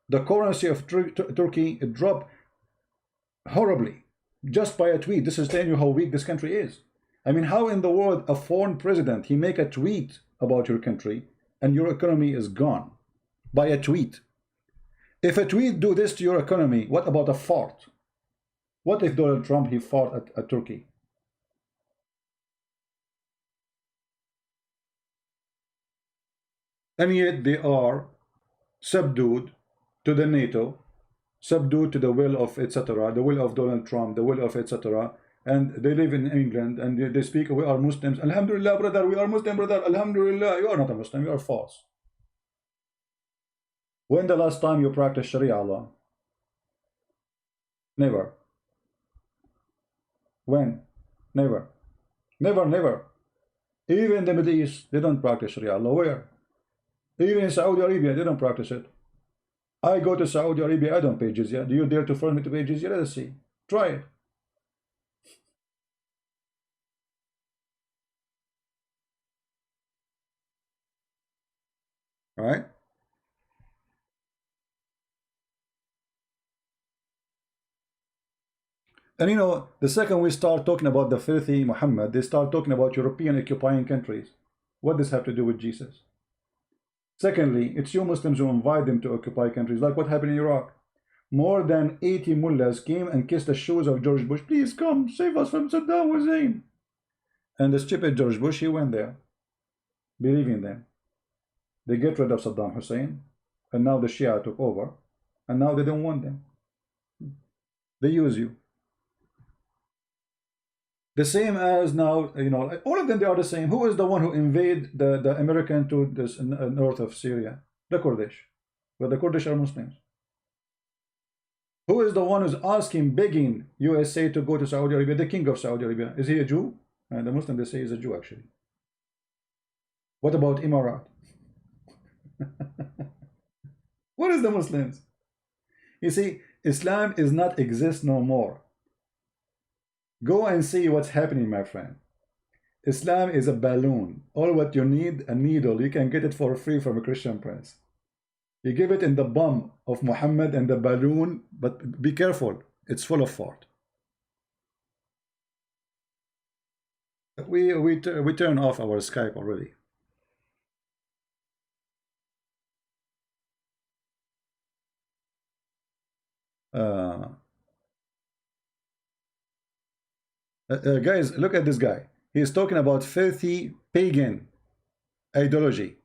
the currency of Turkey, it dropped horribly just by a tweet. This is telling you how weak this country is. I mean, how in the world a foreign president, he make a tweet about your country and your economy is gone by a tweet? If a tweet do this to your economy, what about a fart? What if Donald Trump, he fart at Turkey? And yet they are subdued to the NATO, subdued to the will of etc., the will of Donald Trump, the will of etc., and they live in England and they speak, we are Muslims. Alhamdulillah, brother, we are Muslim, brother. Alhamdulillah, you are not a Muslim, you are false. When the last time you practiced Sharia law? Never. When? Never. Never, never. Even in the Middle East, they don't practice Sharia law. Where? Even in Saudi Arabia, they don't practice it. I go to Saudi Arabia, I don't pay jizya. Do you dare to force me to pay jizya? Let us see. Try it. All right? And you know, the second we start talking about the filthy Muhammad, they start talking about European occupying countries. What does have to do with Jesus? Secondly, it's you Muslims who invite them to occupy countries, like what happened in Iraq. More than 80 mullahs came and kissed the shoes of George Bush. Please come, save us from Saddam Hussein. And the stupid George Bush, he went there, believing them. They get rid of Saddam Hussein, and now the Shia took over, and now they don't want them. They use you. The same as now, you know, all of them, they are the same. Who is the one who invade the American to this north of Syria? The Kurdish. But the Kurdish are Muslims. Who is the one who's asking, begging USA to go to Saudi Arabia? The king of Saudi Arabia. Is he a Jew? And the Muslim, they say, is a Jew, actually. What about Emirat? What is the Muslims? You see, Islam is not exist no more. Go and see what's happening, my friend. Islam is a balloon. All what you need, a needle, you can get it for free from a Christian prince. You give it in the bum of Muhammad and the balloon, but be careful, it's full of fart. We turn off our Skype already. Guys, look at this guy. He's talking about filthy pagan ideology.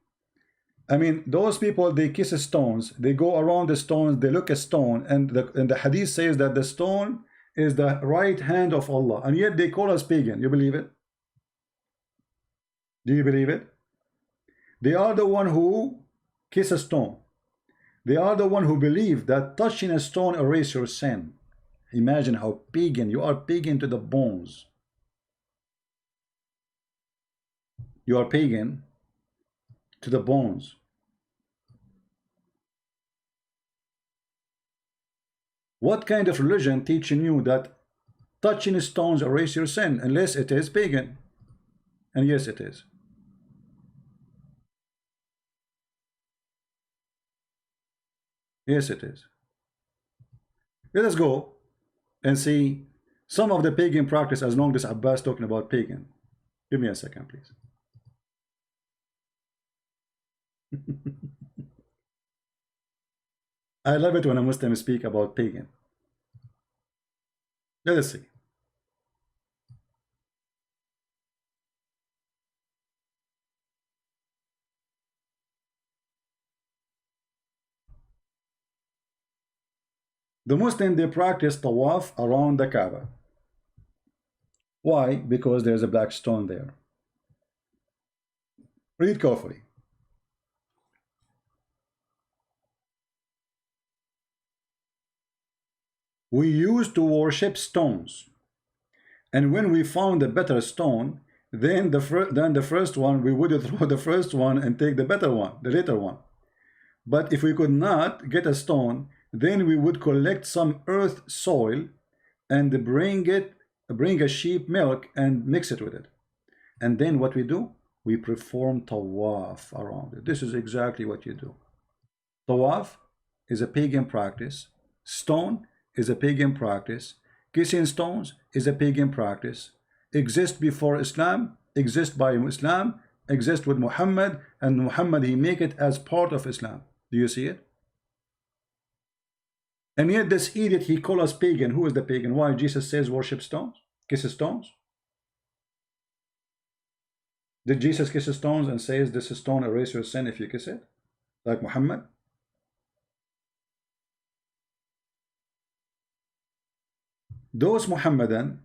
I mean, those people, they kiss stones, they go around the stones, they look at stone, and the hadith says that the stone is the right hand of Allah, and yet they call us pagan. You believe it? Do you believe it? They are the one who kiss a stone. They are the one who believe that touching a stone erases your sin. Imagine how pagan. You are pagan to the bones. You are pagan to the bones. What kind of religion teaching you that touching stones erase your sin? Unless it is pagan. And yes, it is. Yes, it is. Let us go and see some of the pagan practice as long as Abbas talking about pagan. Give me a second, please. I love it when a Muslim speak about pagan. Let us see. The Muslim, they practice tawaf around the Kaaba. Why? Because there's a black stone there. Read carefully. We used to worship stones, and when we found a better stone, then the first one, we would throw the first one and take the better one, the later one. But if we could not get a stone, then we would collect some earth soil and bring a sheep milk and mix it with it. And then what we do? We perform tawaf around it. This is exactly what you do. Tawaf is a pagan practice. Stone is a pagan practice. Kissing stones is a pagan practice. Exist before Islam, exist by Islam, exist with Muhammad, and Muhammad, he make it as part of Islam. Do you see it? And yet this idiot, he call us pagan. Who is the pagan? Why? Jesus says worship stones, kiss stones. Did Jesus kiss stones and says this stone erase your sin if you kiss it? Like Muhammad? Those Muhammadan,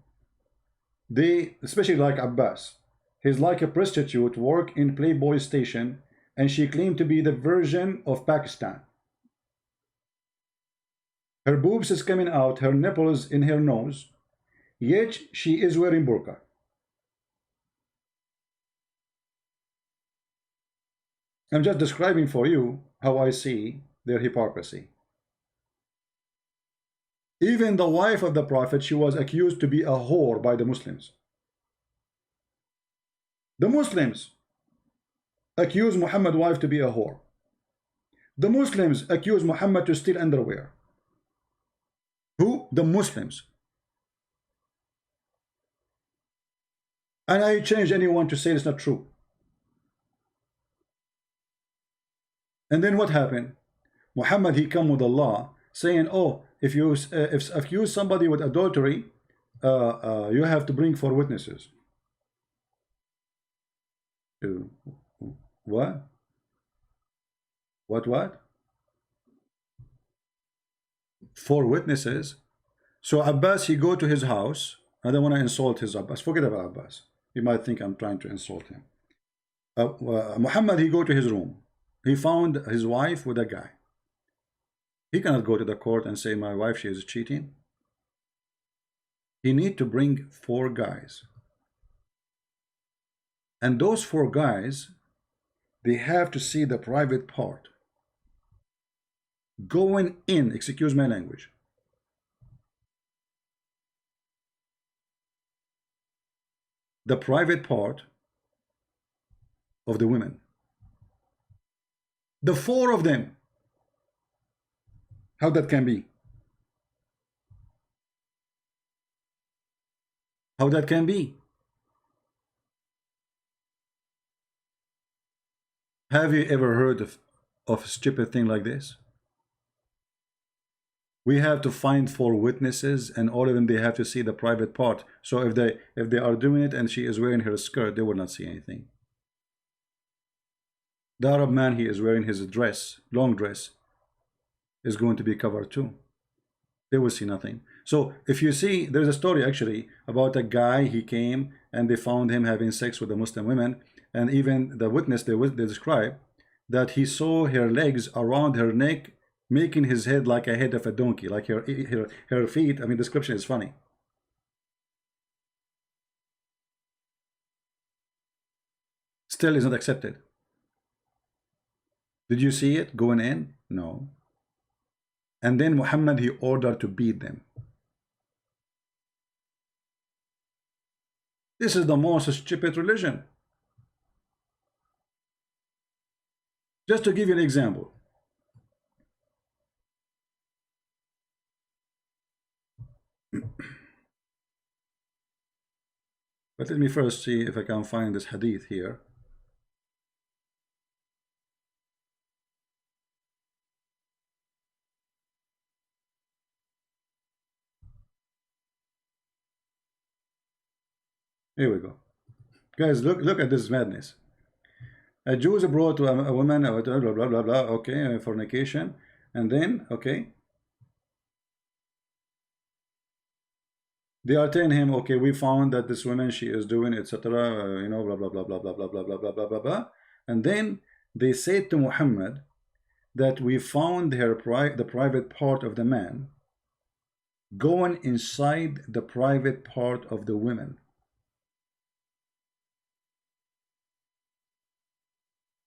they, especially like Abbas, he's like a prostitute, work in Playboy station, and she claimed to be the version of Pakistan. Her boobs is coming out, her nipples in her nose, yet she is wearing burqa. I'm just describing for you how I see their hypocrisy. Even the wife of the Prophet, she was accused to be a whore by the Muslims. The Muslims accuse Muhammad's wife to be a whore. The Muslims accuse Muhammad to steal underwear. Who? The Muslims. And I challenge anyone to say it's not true. And then what happened? Muhammad, he come with Allah saying, oh, if you accuse somebody with adultery, you have to bring 4 witnesses. What? What? 4 witnesses. So Abbas, he go to his house. I don't want to insult his Abbas. Forget about Abbas. You might think I'm trying to insult him. Muhammad, he go to his room. He found his wife with a guy. He cannot go to the court and say, my wife, she is cheating. He need to bring 4 guys. And those 4 guys, they have to see the private part. Going in, excuse my language. The private part of the women. The 4 of them. How that can be? How that can be? Have you ever heard of a stupid thing like this? We have to find 4 witnesses, and all of them, they have to see the private part. So if they are doing it and she is wearing her skirt, they will not see anything. The Arab man, he is wearing his dress, long dress, is going to be covered too. They will see nothing. So if you see, there's a story actually about a guy, he came and they found him having sex with the Muslim women, and even the witness, they describe that he saw her legs around her neck, making his head like a head of a donkey, like her feet. I mean, description is funny. Still is not accepted. Did you see it going in? No. And then Muhammad, he ordered to beat them. This is the most stupid religion. Just to give you an example. But let me first see if I can find this hadith here. Here we go. Guys, look at this madness. A Jew is brought to a woman, blah, blah, blah, blah, blah, okay, fornication. And then, okay, they are telling him, okay, we found that this woman, she is doing, etc., you know, blah, blah, blah, blah, blah, blah, blah, blah, blah, blah, blah, blah. And then they said to Muhammad that we found the private part of the man going inside the private part of the women.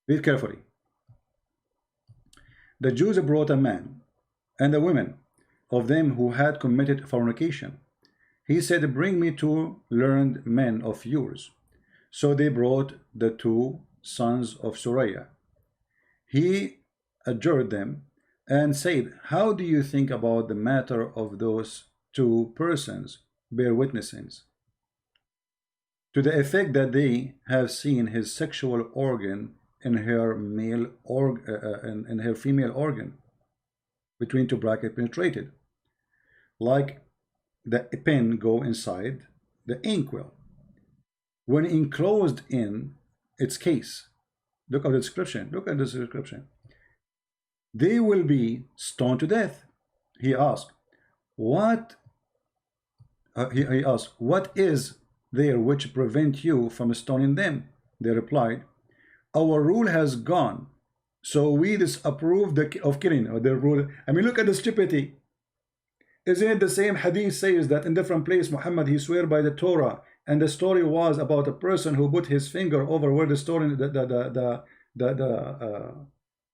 Read carefully. The Jews brought a man and a woman of them who had committed fornication. He said, bring me 2 learned men of yours. So they brought the 2 sons of Suraya. He adjured them and said, how do you think about the matter of those 2 persons bear witnesses to the effect that they have seen his sexual organ in her in her female organ between 2 brackets penetrated, like the pen go inside the inkwell when enclosed in its case. Look at the description. Look at this description. They will be stoned to death. He asked, what? He asked, what is there which prevent you from stoning them? They replied, our rule has gone, so we disapprove of killing. Or the rule. I mean, look at the stupidity. Isn't it the same hadith says that in different place Muhammad, he swear by the Torah, and the story was about a person who put his finger over where the story the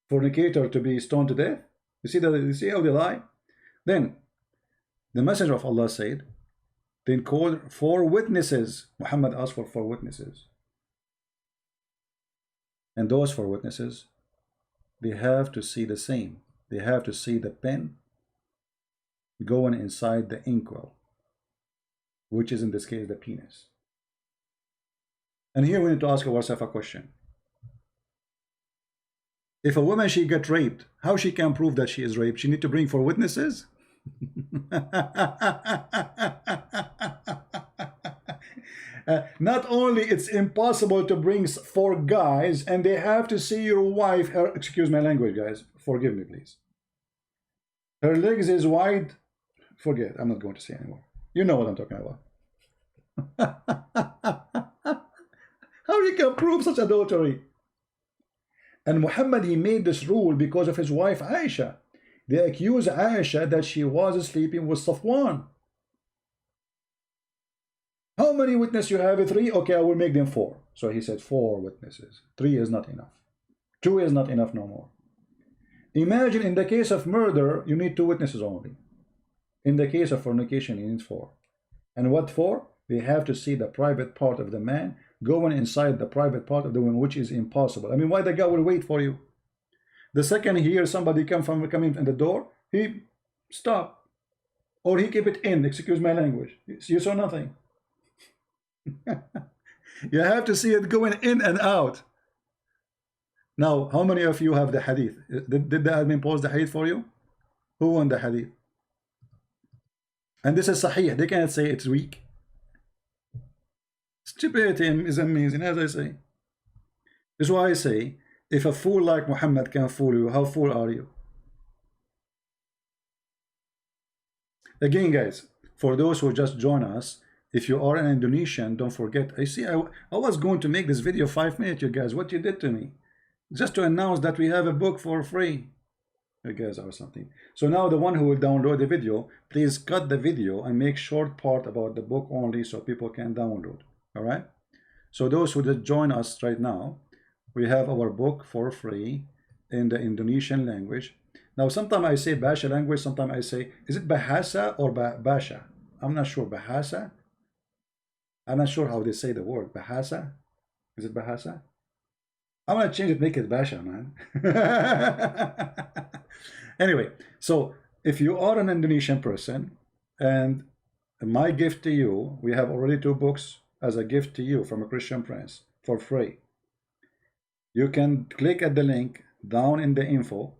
fornicator to be stoned to death. You see how they lie. Then the messenger of Allah said, then call 4 witnesses. Muhammad asked for 4 witnesses. And those 4 witnesses, they have to see the same. They have to see the pen going inside the inkwell, which is in this case the penis. And here we need to ask ourselves a question. If a woman, she get raped, how she can prove that she is raped? She need to bring 4 witnesses? Not only it's impossible to bring 4 guys, and they have to see your wife, excuse my language, guys, forgive me please, her legs is wide, forget, I'm not going to say anymore. You know what I'm talking about. How you can prove such adultery? And Muhammad, he made this rule because of his wife Aisha. They accused Aisha that she was sleeping with Safwan. How many witnesses you have? 3? Okay, I will make them 4. So he said 4 witnesses. 3 is not enough. 2 is not enough no more. Imagine in the case of murder, you need 2 witnesses only. In the case of fornication, you need 4. And what for? They have to see the private part of the man going inside the private part of the woman, which is impossible. I mean, why the guy will wait for you? The second he hears somebody coming in the door, He stopped. Or he keep it in, excuse my language. You saw nothing. You have to see it going in and out. Now, how many of you have the hadith? Did the admin post the hadith for you? Who won the hadith? And this is sahih. They cannot say it's weak. Stupidity is amazing, as I say. This is why I say, if a fool like Muhammad can fool you, how fool are you? Again, guys, for those who just join us, if you are an Indonesian, don't forget. I was going to make this video 5 minutes, you guys. What you did to me? Just to announce that we have a book for free, you guys, or something. So now the one who will download the video, please cut the video and make short part about the book only so people can download. All right? So those who just join us right now, we have our book for free in the Indonesian language. Now, sometimes I say Basha language, sometimes I say, is it Bahasa or Basha? I'm not sure. Bahasa? I'm not sure how they say the word. Bahasa? Is it Bahasa? I'm going to change it, make it Basha, man. Anyway, so if you are an Indonesian person, and my gift to you, we have already 2 books as a gift to you from a Christian Prince for free. You can click at the link down in the info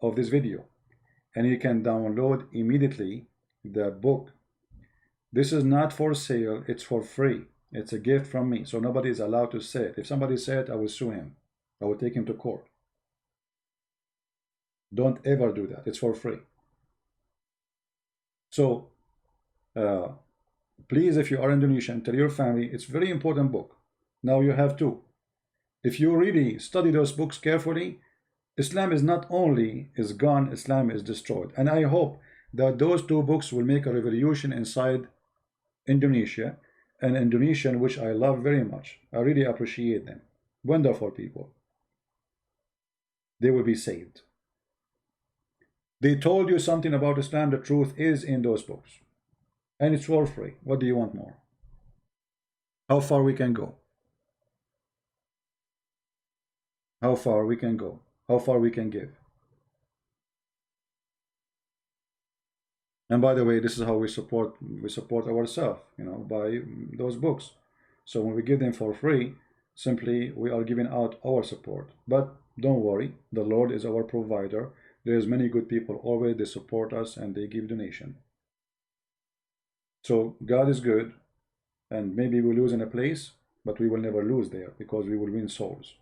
of this video, and you can download immediately the book. This is not for sale, it's for free. It's a gift from me, so nobody is allowed to say it. If somebody said it, I will sue him. I will take him to court. Don't ever do that. It's for free. So please, if you are Indonesian, tell your family it's a very important book. Now you have 2. If you really study those books carefully, Islam is not only is gone, Islam is destroyed. And I hope that those 2 books will make a revolution inside Indonesia, an Indonesian which I love very much. I really appreciate them. Wonderful people. They will be saved. They told you something about Islam. The truth is in those books. And it's for free. What do you want more? How far we can go? How far we can go? How far we can give? And by the way, this is how we support ourselves, you know, by those books. So when we give them for free, simply we are giving out our support. But don't worry, the Lord is our provider. There's many good people always, they support us and they give donation. So God is good, and maybe we lose in a place, but we will never lose there because we will win souls.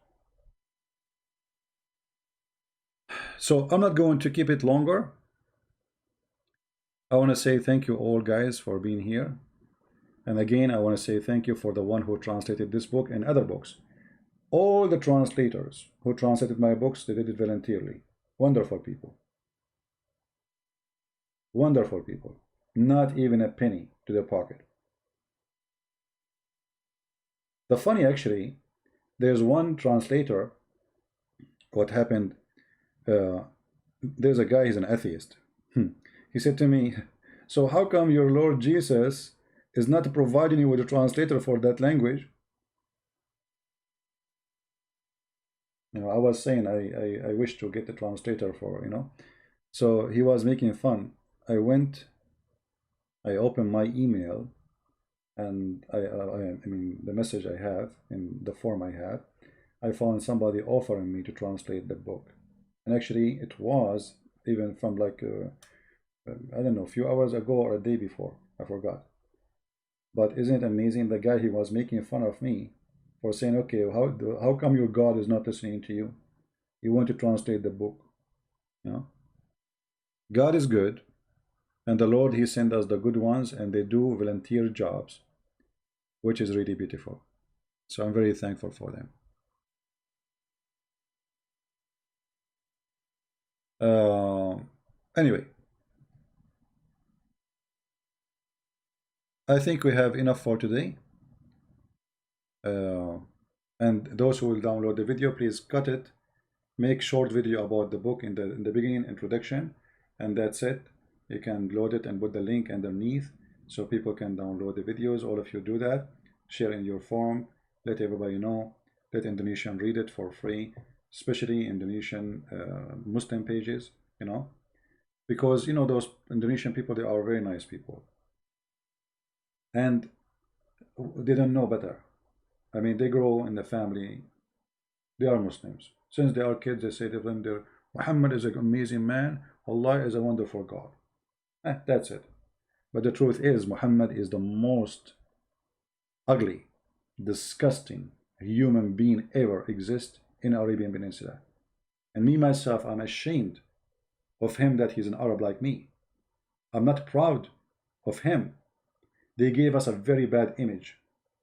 So I'm not going to keep it longer. I want to say thank you all, guys, for being here. And again, I want to say thank you for the one who translated this book and other books. All the translators who translated my books, they did it voluntarily. Wonderful people. Wonderful people. Not even a penny to their pocket. The funny, actually, there's one translator. What happened, there's a guy, he's an atheist. He said to me, so how come your Lord Jesus is not providing you with a translator for that language? You know, I was saying I wish to get the translator for, you know. So he was making fun. I opened my email, and I mean the message I have in the form I have, I found somebody offering me to translate the book. And actually it was even from like I don't know, a few hours ago or a day before, I forgot. But isn't it amazing, the guy, he was making fun of me for saying, okay, how come your God is not listening to you? You want to translate the book, you know? God is good, and the Lord, he sent us the good ones, and they do volunteer jobs, which is really beautiful. So I'm very thankful for them. Anyway, I think we have enough for today. And those who will download the video, please cut it, make short video about the book in the beginning, introduction, and that's it. You can load it and put the link underneath so people can download the videos. All of you do that. Share in your forum, let everybody know, let Indonesian read it for free, especially Indonesian Muslim pages, you know. because you know those Indonesian people, they are very nice people, and they don't know better. I mean, they grow in the family, they are Muslims. Since they are kids, they say to them, Muhammad is an amazing man, Allah is a wonderful God. That's it. But the truth is, Muhammad is the most ugly, disgusting human being ever exist in Arabian Peninsula. And me myself, I'm ashamed of him that he's an Arab like me. I'm not proud of him. They gave us a very bad image.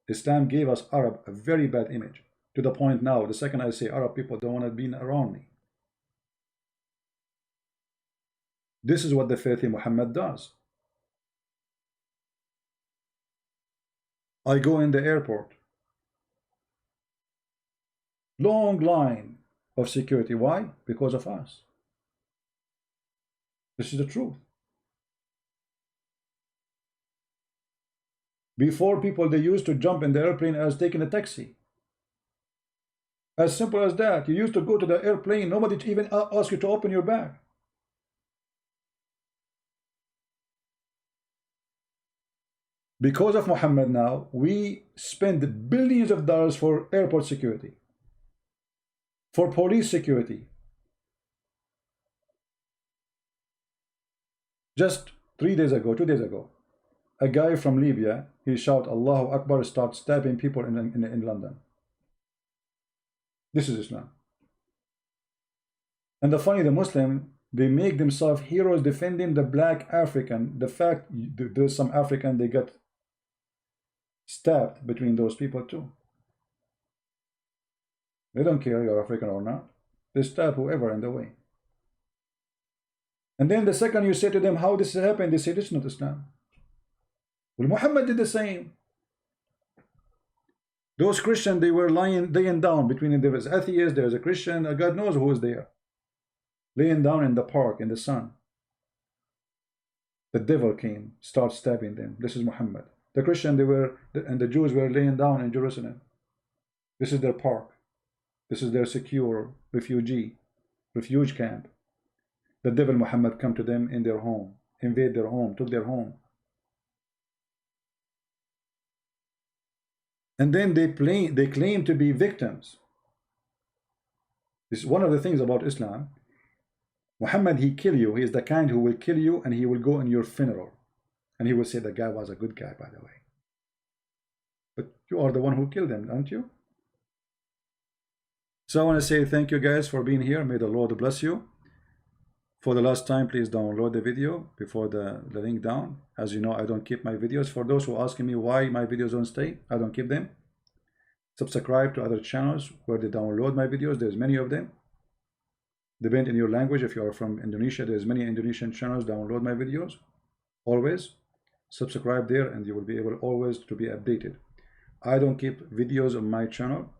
Islam gave us Arab a very bad image, to the point now, the second I say Arab, people don't want to be around me. This is what the filthy Muhammad does. I go in the airport, long line of security. Why? Because of us. This is the truth. Before, people, they used to jump in the airplane as taking a taxi. As simple as that. You used to go to the airplane, nobody even ask you to open your bag. Because of Muhammad now, we spend billions of dollars for airport security, for police security. Just 3 days ago, 2 days ago, a guy from Libya, he shout Allahu Akbar, start stabbing people in London. This is Islam. And the funny, the Muslim, they make themselves heroes defending the black African. The fact there's some African, they got stabbed between those people too. They don't care you're African or not. They stab whoever in the way. And then the second you say to them, how this happened, they say, this is not Islam. Well, Muhammad did the same. Those Christians, they were laying down between, there was atheist, there was a Christian, God knows who was there. Laying down in the park, in the sun. The devil came, start stabbing them. This is Muhammad. The Christian, and the Jews were laying down in Jerusalem. This is their park. This is their secure refuge camp. The devil Muhammad come to them in their home, invade their home, took their home. And then they claim to be victims. This is one of the things about Islam. Muhammad, he kill you. He is the kind who will kill you, and he will go in your funeral. And he will say the guy was a good guy, by the way. But you are the one who killed him, aren't you? So I want to say thank you guys for being here. May the Lord bless you. For the last time, please download the video before the link down. As you know, I don't keep my videos. For those who are asking me why my videos don't stay, I don't keep them. Subscribe to other channels where they download my videos. There's many of them. Depend in your language. If you are from Indonesia, there's many Indonesian channels download my videos. Always subscribe there, and you will be able always to be updated. I don't keep videos on my channel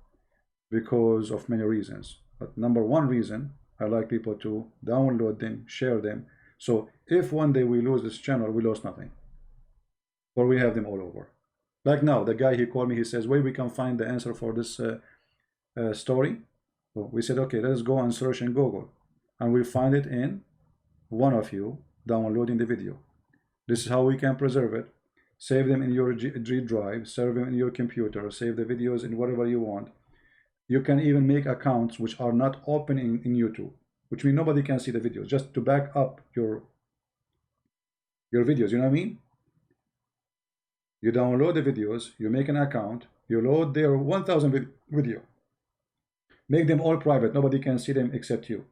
because of many reasons. But number one reason, I like people to download them, share them. So if one day we lose this channel, we lost nothing. Or we have them all over. Like now, the guy, he called me, he says, where we can find the answer for this story? So we said, okay, let's go and search in Google. And we find it in one of you downloading the video. This is how we can preserve it. Save them in your G drive, save them in your computer, save the videos in whatever you want. You can even make accounts which are not open in YouTube, which means nobody can see the videos, just to back up your videos, you know what I mean? You download the videos, you make an account, you load their 1,000 video. Make them all private, nobody can see them except you.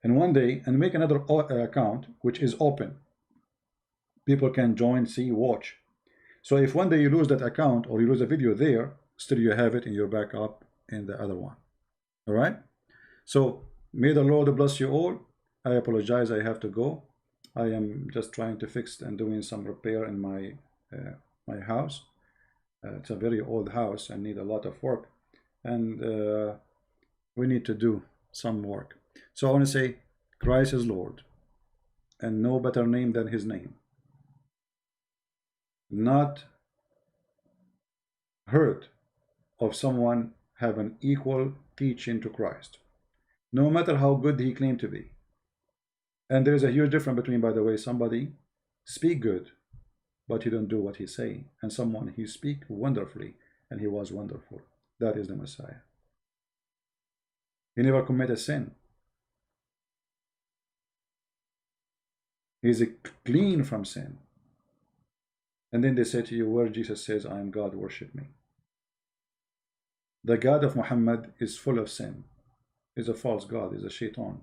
And one day, and make another account which is open. People can join, see, watch. So if one day you lose that account or you lose a video there, still you have it in your backup in the other one. All right? So may the Lord bless you all. I apologize, I have to go. I am just trying to fix and doing some repair in my my house. It's a very old house and need a lot of work, and we need to do some work. So I want to say Christ is Lord, and no better name than his name. Not heard of someone have an equal teaching to Christ, no matter how good he claimed to be. And there is a huge difference between, by the way, somebody speak good, but he don't do what he say, and someone he speak wonderfully, and he was wonderful. That is the Messiah. He never committed sin. He is clean from sin. And then they say to you, where Jesus says, I am God, worship me. The God of Muhammad is full of sin. Is a false God, is a shaitan,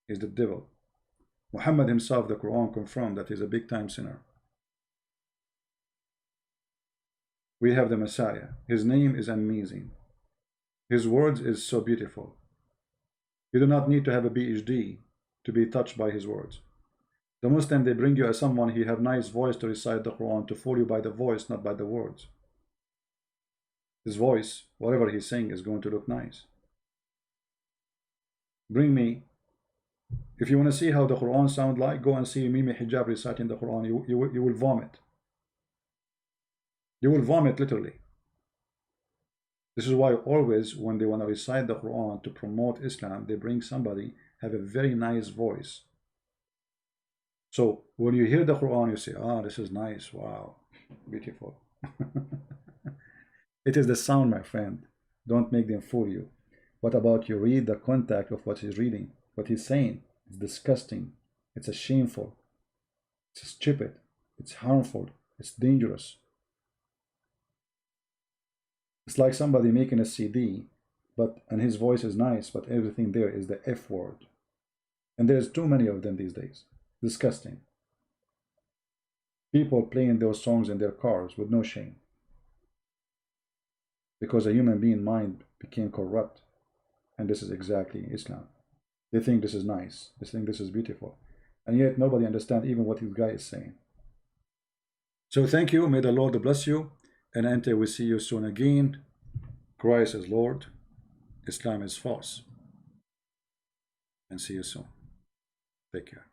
is the devil. Muhammad himself, the Quran confirmed that he's a big time sinner. We have the Messiah. His name is amazing. His words is so beautiful. You do not need to have a PhD to be touched by his words. The Muslim, they bring you as someone he have nice voice to recite the Quran, to fool you by the voice, not by the words. His voice, whatever he's saying, is going to look nice. Bring me, if you want to see how the Quran sound like, go and see Mimi Hijab reciting the Quran. You will vomit. You will vomit literally. This is why always when they want to recite the Quran to promote Islam, they bring somebody have a very nice voice. So when you hear the Quran, you say, ah, this is nice, wow, beautiful. It is the sound, my friend. Don't make them fool you. What about you read the content of what he's reading, what he's saying? It's disgusting, it's shameful, it's stupid, it's harmful, it's dangerous. It's like somebody making a CD, and his voice is nice, but everything there is the F word. And there's too many of them these days. Disgusting. People playing those songs in their cars with no shame. Because a human being mind became corrupt. And this is exactly Islam. They think this is nice. They think this is beautiful. And yet nobody understands even what this guy is saying. So thank you. May the Lord bless you. And until we see you soon again, Christ is Lord, Islam is false. And see you soon. Take care.